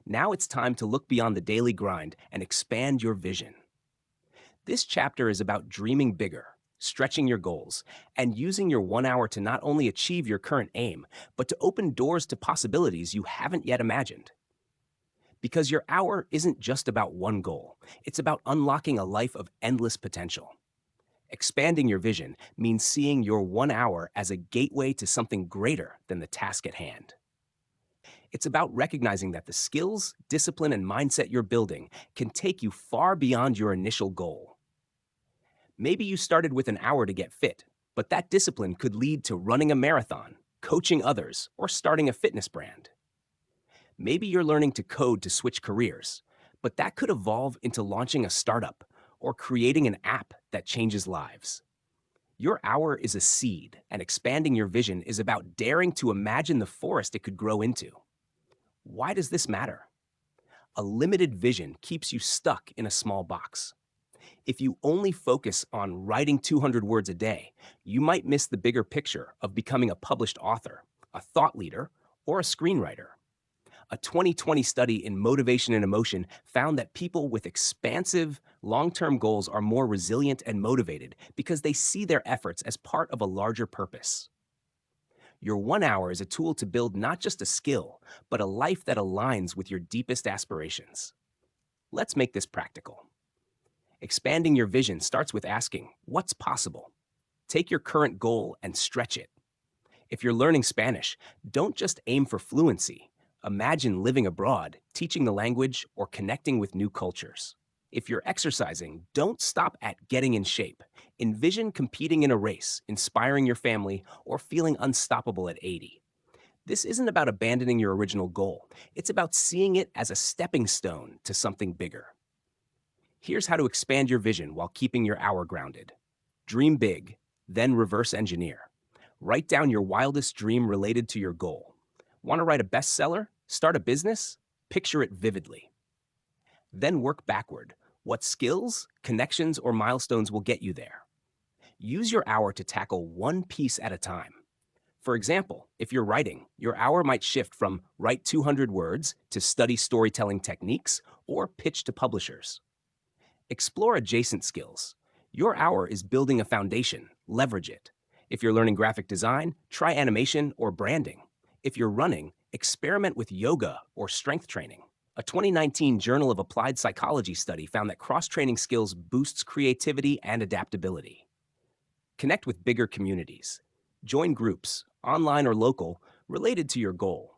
Now it's time to look beyond the daily grind and expand your vision. This chapter is about dreaming bigger, stretching your goals, and using your 1 hour to not only achieve your current aim, but to open doors to possibilities you haven't yet imagined. Because your hour isn't just about one goal, it's about unlocking a life of endless potential. Expanding your vision means seeing your 1 hour as a gateway to something greater than the task at hand. It's about recognizing that the skills, discipline, and mindset you're building can take you far beyond your initial goal. Maybe you started with an hour to get fit, but that discipline could lead to running a marathon, coaching others, or starting a fitness brand. Maybe you're learning to code to switch careers, but that could evolve into launching a startup or creating an app that changes lives. Your hour is a seed, and expanding your vision is about daring to imagine the forest it could grow into. Why does this matter? A limited vision keeps you stuck in a small box. If you only focus on writing 200 words a day, you might miss the bigger picture of becoming a published author, a thought leader, or a screenwriter. A 2020 study in motivation and emotion found that people with expansive, long-term goals are more resilient and motivated because they see their efforts as part of a larger purpose. Your 1 hour is a tool to build not just a skill, but a life that aligns with your deepest aspirations. Let's make this practical. Expanding your vision starts with asking, what's possible? Take your current goal and stretch it. If you're learning Spanish, don't just aim for fluency. Imagine living abroad, teaching the language, or connecting with new cultures. If you're exercising, don't stop at getting in shape. Envision competing in a race, inspiring your family, or feeling unstoppable at 80. This isn't about abandoning your original goal. It's about seeing it as a stepping stone to something bigger. Here's how to expand your vision while keeping your hour grounded. Dream big, then reverse engineer. Write down your wildest dream related to your goal. Want to write a bestseller? Start a business? Picture it vividly. Then work backward. What skills, connections, or milestones will get you there? Use your hour to tackle one piece at a time. For example, if you're writing, your hour might shift from write 200 words to study storytelling techniques or pitch to publishers. Explore adjacent skills. Your hour is building a foundation. Leverage it. If you're learning graphic design, try animation or branding. If you're running, experiment with yoga or strength training. A 2019 Journal of Applied Psychology study found that cross-training skills boosts creativity and adaptability. Connect with bigger communities. Join groups, online or local, related to your goal.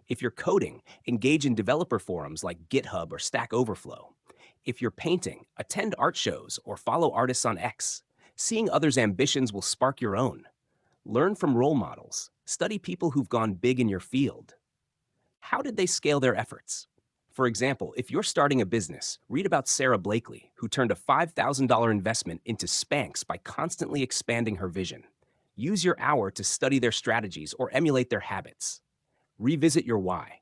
If you're coding, engage in developer forums like GitHub or Stack Overflow. If you're painting, attend art shows or follow artists on X. Seeing others' ambitions will spark your own. Learn from role models. Study people who've gone big in your field. How did they scale their efforts? For example, if you're starting a business, read about Sarah Blakely, who turned a $5,000 investment into Spanx by constantly expanding her vision. Use your hour to study their strategies or emulate their habits. Revisit your why.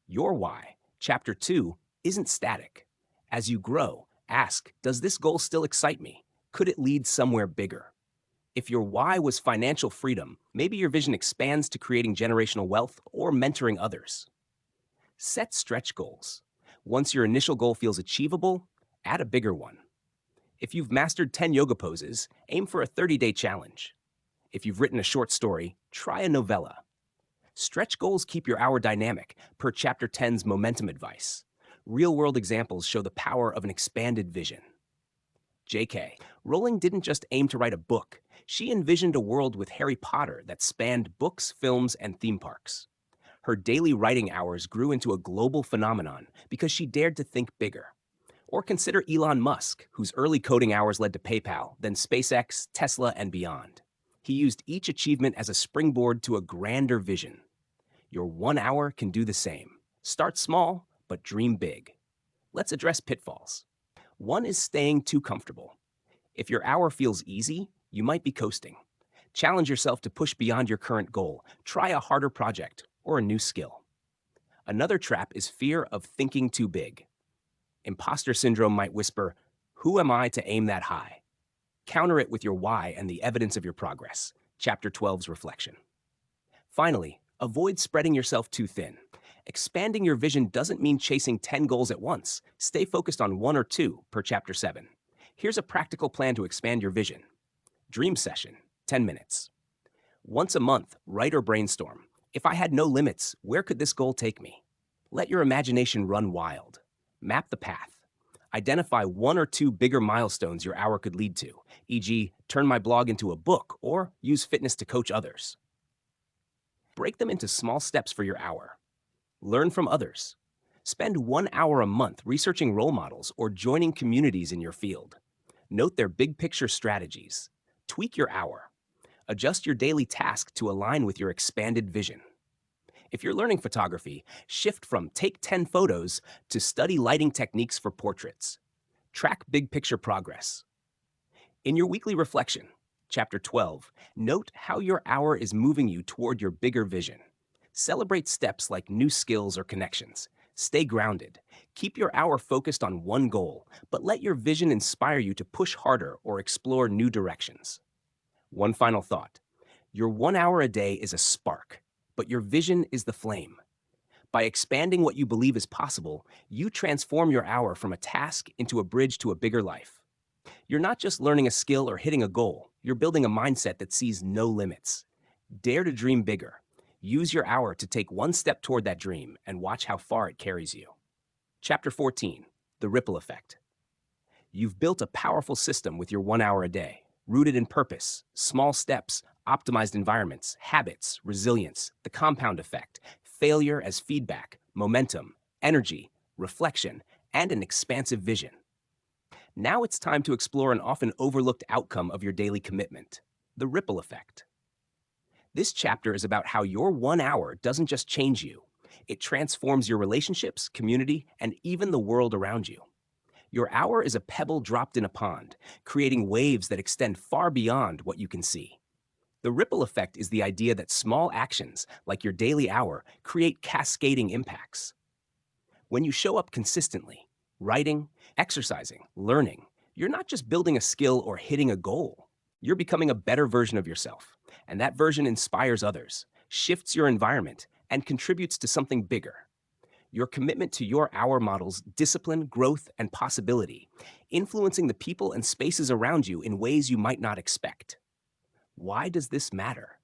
Your why, Chapter 2, isn't static. As you grow, ask, does this goal still excite me? Could it lead somewhere bigger? If your why was financial freedom, maybe your vision expands to creating generational wealth or mentoring others. Set stretch goals. Once your initial goal feels achievable, add a bigger one. If you've mastered 10 yoga poses, aim for a 30-day challenge. If you've written a short story, try a novella. Stretch goals keep your hour dynamic, per Chapter 10's momentum advice. Real-world examples show the power of an expanded vision. JK, Rowling didn't just aim to write a book. She envisioned a world with Harry Potter that spanned books, films, and theme parks. Her daily writing hours grew into a global phenomenon because she dared to think bigger. Or consider Elon Musk, whose early coding hours led to PayPal, then SpaceX, Tesla, and beyond. He used each achievement as a springboard to a grander vision. Your 1 hour can do the same. Start small, but dream big. Let's address pitfalls. One is staying too comfortable. If your hour feels easy, you might be coasting. Challenge yourself to push beyond your current goal. Try a harder project or a new skill. Another trap is fear of thinking too big. Imposter syndrome might whisper, "Who am I to aim that high?" Counter it with your why and the evidence of your progress. Chapter 12's reflection. Finally, avoid spreading yourself too thin. Expanding your vision doesn't mean chasing 10 goals at once. Stay focused on 1 or 2 per Chapter 7. Here's a practical plan to expand your vision. Dream session, 10 minutes. Once a month, write or brainstorm. If I had no limits, where could this goal take me? Let your imagination run wild. Map the path. Identify 1 or 2 bigger milestones your hour could lead to, e.g., turn my blog into a book or use fitness to coach others. Break them into small steps for your hour. Learn from others. Spend 1 hour a month researching role models or joining communities in your field. Note their big picture strategies. Tweak your hour. Adjust your daily task to align with your expanded vision. If you're learning photography, shift from take 10 photos to study lighting techniques for portraits. Track big picture progress. In your weekly reflection, Chapter 12, note how your hour is moving you toward your bigger vision. Celebrate steps like new skills or connections. Stay grounded. Keep your hour focused on one goal, but let your vision inspire you to push harder or explore new directions. One final thought. Your 1 hour a day is a spark, but your vision is the flame. By expanding what you believe is possible, you transform your hour from a task into a bridge to a bigger life. You're not just learning a skill or hitting a goal, you're building a mindset that sees no limits. Dare to dream bigger. Use your hour to take one step toward that dream and watch how far it carries you. Chapter 14, The Ripple Effect. You've built a powerful system with your 1 hour a day. Rooted in purpose, small steps, optimized environments, habits, resilience, the compound effect, failure as feedback, momentum, energy, reflection, and an expansive vision. Now it's time to explore an often overlooked outcome of your daily commitment, the ripple effect. This chapter is about how your 1 hour doesn't just change you, it transforms your relationships, community, and even the world around you. Your hour is a pebble dropped in a pond, creating waves that extend far beyond what you can see. The ripple effect is the idea that small actions, like your daily hour, create cascading impacts. When you show up consistently, writing, exercising, learning, you're not just building a skill or hitting a goal. You're becoming a better version of yourself, and that version inspires others, shifts your environment, and contributes to something bigger. Your commitment to your hour models discipline, growth, and possibility, influencing the people and spaces around you in ways you might not expect. Why does this matter?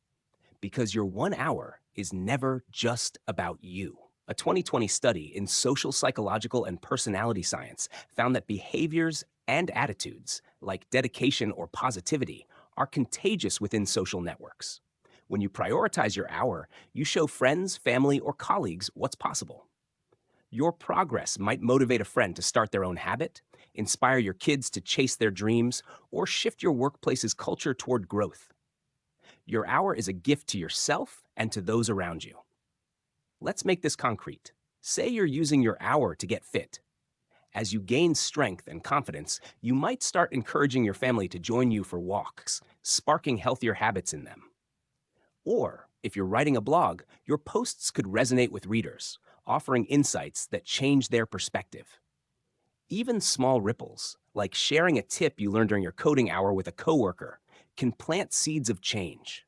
Because your 1 hour is never just about you. A 2020 study in social, psychological, and personality science found that behaviors and attitudes, like dedication or positivity, are contagious within social networks. When you prioritize your hour, you show friends, family, or colleagues what's possible. Your progress might motivate a friend to start their own habit, inspire your kids to chase their dreams, or shift your workplace's culture toward growth. Your hour is a gift to yourself and to those around you. Let's make this concrete. Say you're using your hour to get fit. As you gain strength and confidence, you might start encouraging your family to join you for walks, sparking healthier habits in them. Or, if you're writing a blog, your posts could resonate with readers, offering insights that change their perspective. Even small ripples, like sharing a tip you learned during your coding hour with a coworker, can plant seeds of change.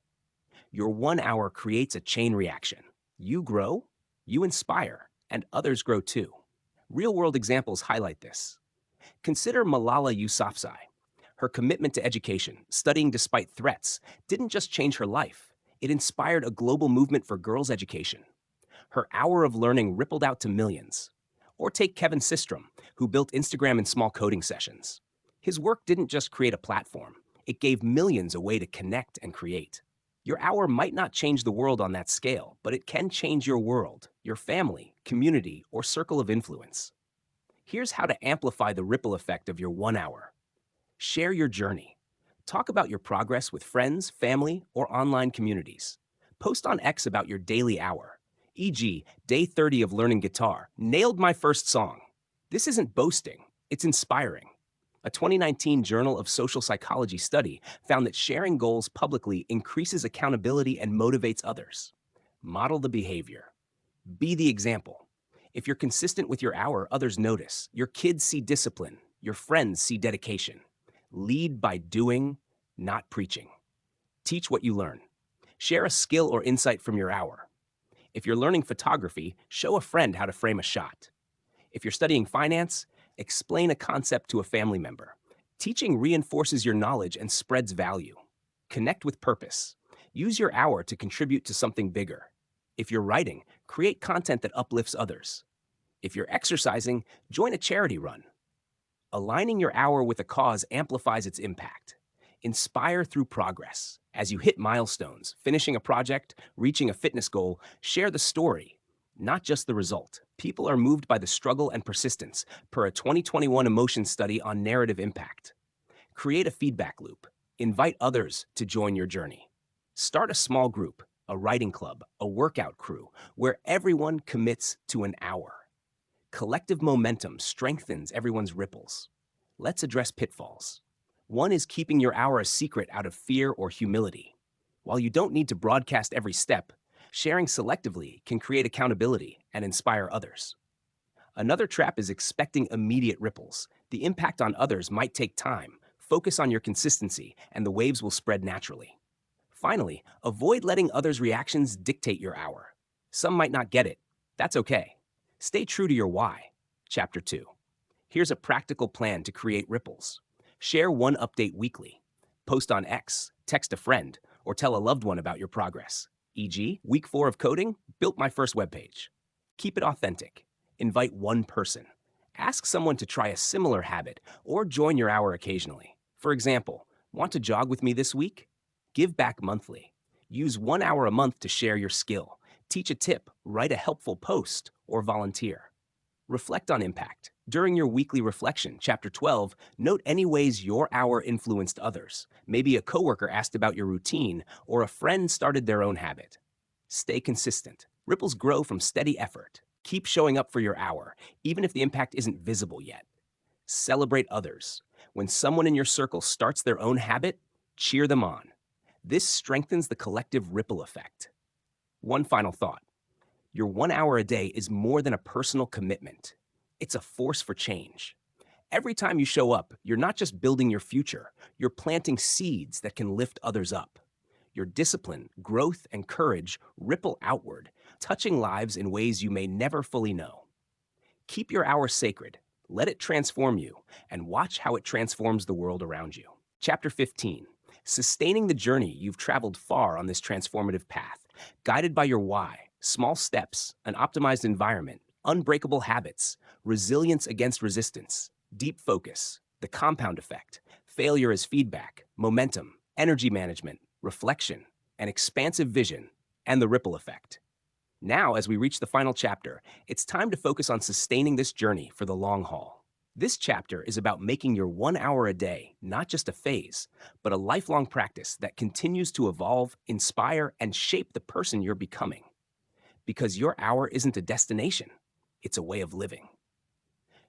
Your 1 hour creates a chain reaction. You grow, you inspire, and others grow too. Real-world examples highlight this. Consider Malala Yousafzai. Her commitment to education, studying despite threats, didn't just change her life. It inspired a global movement for girls' education. Her hour of learning rippled out to millions. Or take Kevin Systrom, who built Instagram in small coding sessions. His work didn't just create a platform. It gave millions a way to connect and create. Your hour might not change the world on that scale, but it can change your world, your family, community, or circle of influence. Here's how to amplify the ripple effect of your 1 hour. Share your journey. Talk about your progress with friends, family, or online communities. Post on X about your daily hour, e.g., day 30 of learning guitar, nailed my first song. This isn't boasting, it's inspiring. A 2019 Journal of Social Psychology study found that sharing goals publicly increases accountability and motivates others. Model the behavior. Be the example. If you're consistent with your hour, others notice. Your kids see discipline. Your friends see dedication. Lead by doing, not preaching. Teach what you learn. Share a skill or insight from your hour. If you're learning photography, show a friend how to frame a shot. If you're studying finance, explain a concept to a family member. Teaching reinforces your knowledge and spreads value. Connect with purpose. Use your hour to contribute to something bigger. If you're writing, create content that uplifts others. If you're exercising, join a charity run. Aligning your hour with a cause amplifies its impact. Inspire through progress. As you hit milestones, finishing a project, reaching a fitness goal, share the story, not just the result. People are moved by the struggle and persistence, per a 2021 emotion study on narrative impact. Create a feedback loop. Invite others to join your journey. Start a small group, a writing club, a workout crew, where everyone commits to an hour. Collective momentum strengthens everyone's ripples. Let's address pitfalls. One is keeping your hour a secret out of fear or humility. While you don't need to broadcast every step, sharing selectively can create accountability and inspire others. Another trap is expecting immediate ripples. The impact on others might take time. Focus on your consistency, and the waves will spread naturally. Finally, avoid letting others' reactions dictate your hour. Some might not get it. That's okay. Stay true to your why. Chapter 2. Here's a practical plan to create ripples. Share one update weekly. Post on X, text a friend, or tell a loved one about your progress. E.g., week 4 of coding, built my first webpage. Keep it authentic. Invite one person. Ask someone to try a similar habit or join your hour occasionally. For example, Want to jog with me this week? Give back monthly. Use 1 hour a month to share your skill, teach a tip, write a helpful post, or volunteer. Reflect on impact. During your weekly reflection, Chapter 12, note any ways your hour influenced others. Maybe a coworker asked about your routine, or a friend started their own habit. Stay consistent. Ripples grow from steady effort. Keep showing up for your hour, even if the impact isn't visible yet. Celebrate others. When someone in your circle starts their own habit, cheer them on. This strengthens the collective ripple effect. One final thought. Your 1 hour a day is more than a personal commitment. It's a force for change. Every time you show up, you're not just building your future, you're planting seeds that can lift others up. Your discipline, growth, and courage ripple outward, touching lives in ways you may never fully know. Keep your hour sacred, let it transform you, and watch how it transforms the world around you. Chapter 15. Sustaining the journey you've traveled far on this transformative path, guided by your why, small steps, an optimized environment, unbreakable habits, resilience against resistance, deep focus, the compound effect, failure as feedback, momentum, energy management, reflection, an expansive vision, and the ripple effect. Now, as we reach the final chapter, it's time to focus on sustaining this journey for the long haul. This chapter is about making your 1 hour a day not just a phase, but a lifelong practice that continues to evolve, inspire, and shape the person you're becoming. Because your hour isn't a destination, it's a way of living.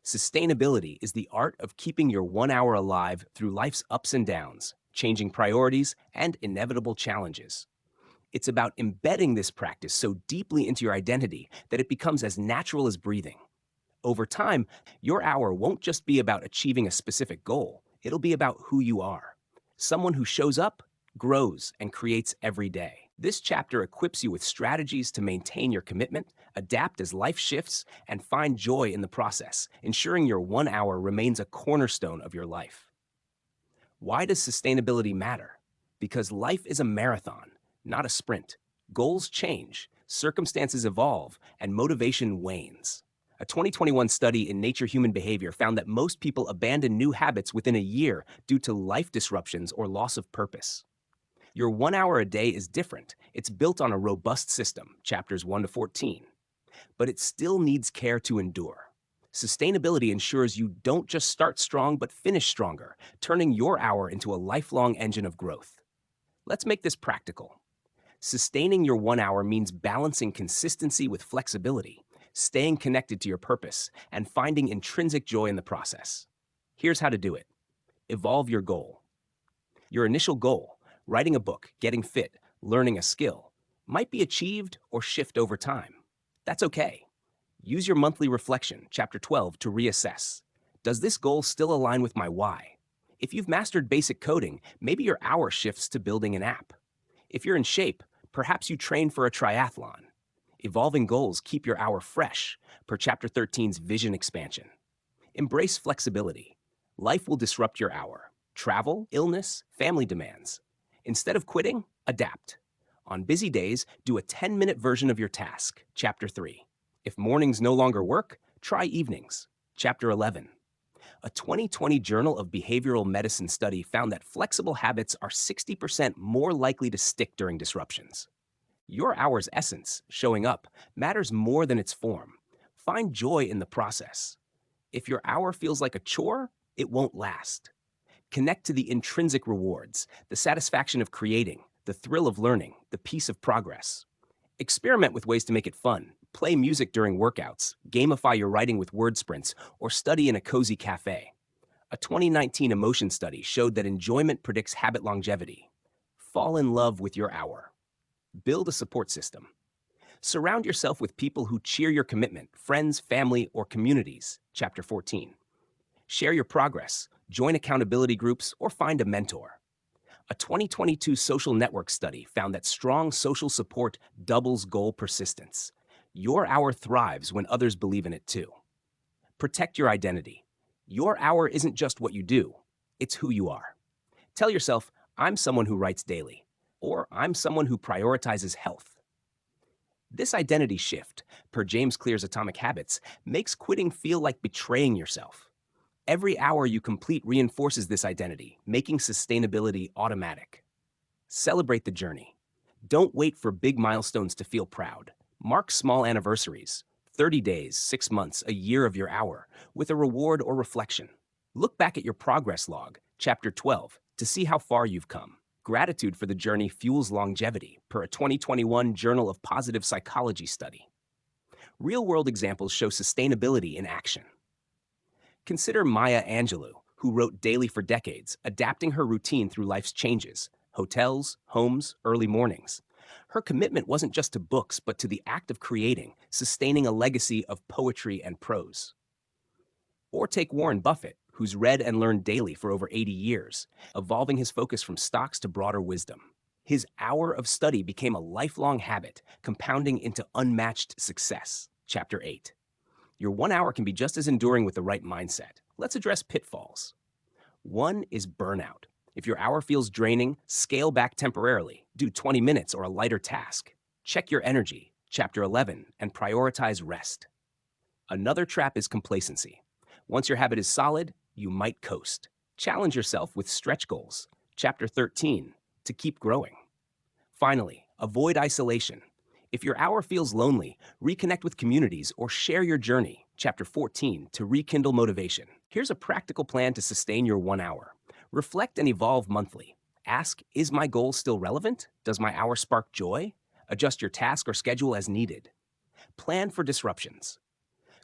Sustainability is the art of keeping your 1 hour alive through life's ups and downs, changing priorities, and inevitable challenges. It's about embedding this practice so deeply into your identity that it becomes as natural as breathing. Over time, your hour won't just be about achieving a specific goal, it'll be about who you are. Someone who shows up, grows, and creates every day. This chapter equips you with strategies to maintain your commitment, adapt as life shifts, and find joy in the process, ensuring your 1 hour remains a cornerstone of your life. Why does sustainability matter? Because life is a marathon, not a sprint. Goals change, circumstances evolve, and motivation wanes. A 2021 study in Nature Human Behavior found that most people abandon new habits within a year due to life disruptions or loss of purpose. Your 1 hour a day is different. It's built on a robust system, chapters 1 to 14. But it still needs care to endure. Sustainability ensures you don't just start strong, but finish stronger, turning your hour into a lifelong engine of growth. Let's make this practical. Sustaining your 1 hour means balancing consistency with flexibility, staying connected to your purpose, and finding intrinsic joy in the process. Here's how to do it. Evolve your goal. Your initial goal, writing a book, getting fit, learning a skill, might be achieved or shift over time. That's okay. Use your monthly reflection, chapter 12, to reassess. Does this goal still align with my why? If you've mastered basic coding, maybe your hour shifts to building an app. If you're in shape, perhaps you train for a triathlon. Evolving goals keep your hour fresh, per chapter 13's vision expansion. Embrace flexibility. Life will disrupt your hour. Travel, illness, family demands. Instead of quitting, adapt. On busy days, do a 10-minute version of your task, chapter 3. If mornings no longer work, try evenings, chapter 11. A 2020 Journal of Behavioral Medicine study found that flexible habits are 60% more likely to stick during disruptions. Your hour's essence, showing up, matters more than its form. Find joy in the process. If your hour feels like a chore, it won't last. Connect to the intrinsic rewards, the satisfaction of creating, the thrill of learning, the peace of progress. Experiment with ways to make it fun. Play music during workouts, gamify your writing with word sprints, or study in a cozy cafe. A 2019 emotion study showed that enjoyment predicts habit longevity. Fall in love with your hour. Build a support system. Surround yourself with people who cheer your commitment, friends, family, or communities, chapter 14. Share your progress, join accountability groups, or find a mentor. A 2022 social network study found that strong social support doubles goal persistence. Your hour thrives when others believe in it too. Protect your identity. Your hour isn't just what you do, it's who you are. Tell yourself, I'm someone who writes daily, or I'm someone who prioritizes health. This identity shift, per James Clear's Atomic Habits, makes quitting feel like betraying yourself. Every hour you complete reinforces this identity, making sustainability automatic. Celebrate the journey. Don't wait for big milestones to feel proud. Mark small anniversaries, 30 days, 6 months, a year of your hour, with a reward or reflection. Look back at your progress log, chapter 12, to see how far you've come. Gratitude for the journey fuels longevity, per a 2021 Journal of Positive Psychology study. Real-world examples show sustainability in action. Consider Maya Angelou, who wrote daily for decades, adapting her routine through life's changes: hotels, homes, early mornings. Her commitment wasn't just to books, but to the act of creating, sustaining a legacy of poetry and prose. Or take Warren Buffett, who's read and learned daily for over 80 years, evolving his focus from stocks to broader wisdom. His hour of study became a lifelong habit, compounding into unmatched success. Chapter 8. Your 1 hour can be just as enduring with the right mindset. Let's address pitfalls. One is burnout. If your hour feels draining, scale back temporarily. Do 20 minutes or a lighter task. Check your energy, chapter 11, and prioritize rest. Another trap is complacency. Once your habit is solid, you might coast. Challenge yourself with stretch goals, chapter 13, to keep growing. Finally, avoid isolation. If your hour feels lonely, reconnect with communities or share your journey, chapter 14, to rekindle motivation. Here's a practical plan to sustain your 1 hour. Reflect and evolve monthly. Ask, is my goal still relevant? Does my hour spark joy? Adjust your task or schedule as needed. Plan for disruptions.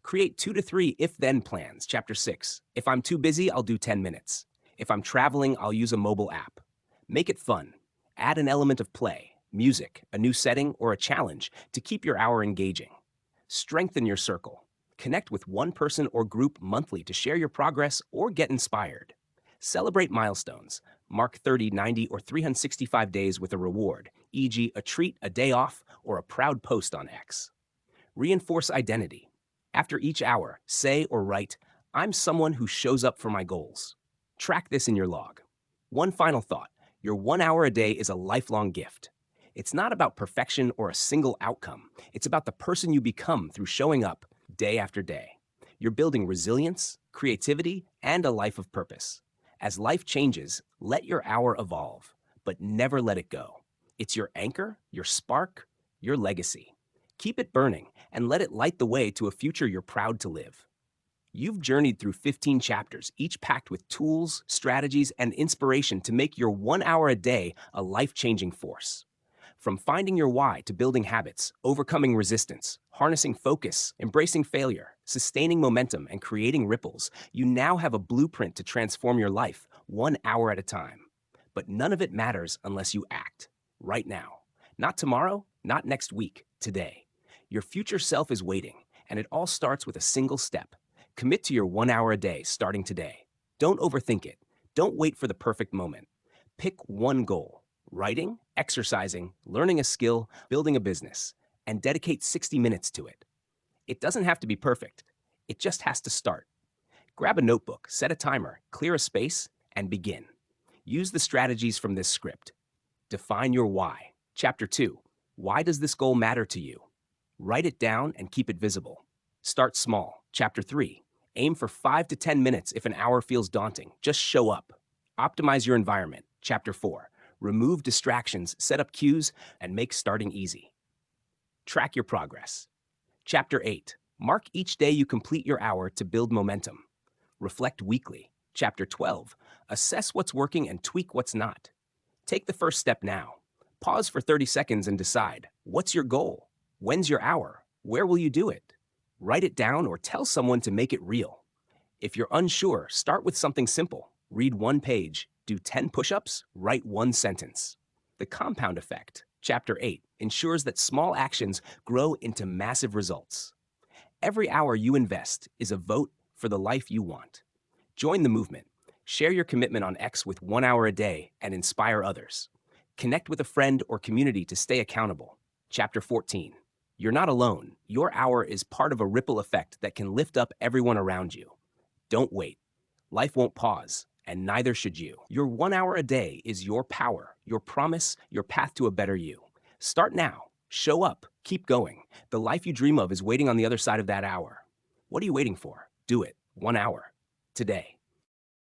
Create 2 to 3 if-then plans, chapter 6. If I'm too busy, I'll do 10 minutes. If I'm traveling, I'll use a mobile app. Make it fun. Add an element of play, music, a new setting, or a challenge to keep your hour engaging. Strengthen your circle. Connect with one person or group monthly to share your progress or get inspired. Celebrate milestones. Mark 30, 90, or 365 days with a reward, e.g. a treat, a day off, or a proud post on X. Reinforce identity. After each hour, say or write, I'm someone who shows up for my goals. Track this in your log. One final thought. Your 1 hour a day is a lifelong gift. It's not about perfection or a single outcome. It's about the person you become through showing up day after day. You're building resilience, creativity, and a life of purpose. As life changes, let your hour evolve, but never let it go. It's your anchor, your spark, your legacy. Keep it burning and let it light the way to a future you're proud to live. You've journeyed through 15 chapters, each packed with tools, strategies, and inspiration to make your 1 hour a day a life-changing force. From finding your why to building habits, overcoming resistance, harnessing focus, embracing failure, sustaining momentum, and creating ripples, you now have a blueprint to transform your life 1 hour at a time. But none of it matters unless you act. Right now. Not tomorrow, not next week, today. Your future self is waiting, and it all starts with a single step. Commit to your 1 hour a day starting today. Don't overthink it. Don't wait for the perfect moment. Pick one goal: writing, exercising, learning a skill, building a business, and dedicate 60 minutes to it. It doesn't have to be perfect. It just has to start. Grab a notebook, set a timer, clear a space, and begin. Use the strategies from this script. Define your why. Chapter 2. Why does this goal matter to you? Write it down and keep it visible. Start small. Chapter 3. Aim for 5 to 10 minutes if an hour feels daunting. Just show up. Optimize your environment. Chapter 4. Remove distractions, set up cues, and make starting easy. Track your progress. Chapter 8. Mark each day you complete your hour to build momentum. Reflect weekly. Chapter 12. Assess what's working and tweak what's not. Take the first step now. Pause for 30 seconds and decide, what's your goal? When's your hour? Where will you do it? Write it down or tell someone to make it real. If you're unsure, start with something simple. Read 1 page, do 10 push-ups, write 1 sentence. The compound effect, chapter 8, ensures that small actions grow into massive results. Every hour you invest is a vote for the life you want. Join the movement. Share your commitment on X with 1 hour a day and inspire others. Connect with a friend or community to stay accountable. Chapter 14. You're not alone. Your hour is part of a ripple effect that can lift up everyone around you. Don't wait. Life won't pause, and neither should you. Your 1 hour a day is your power, your promise, your path to a better you. Start now. Show up. Keep going. The life you dream of is waiting on the other side of that hour. What are you waiting for? Do it. 1 hour. today.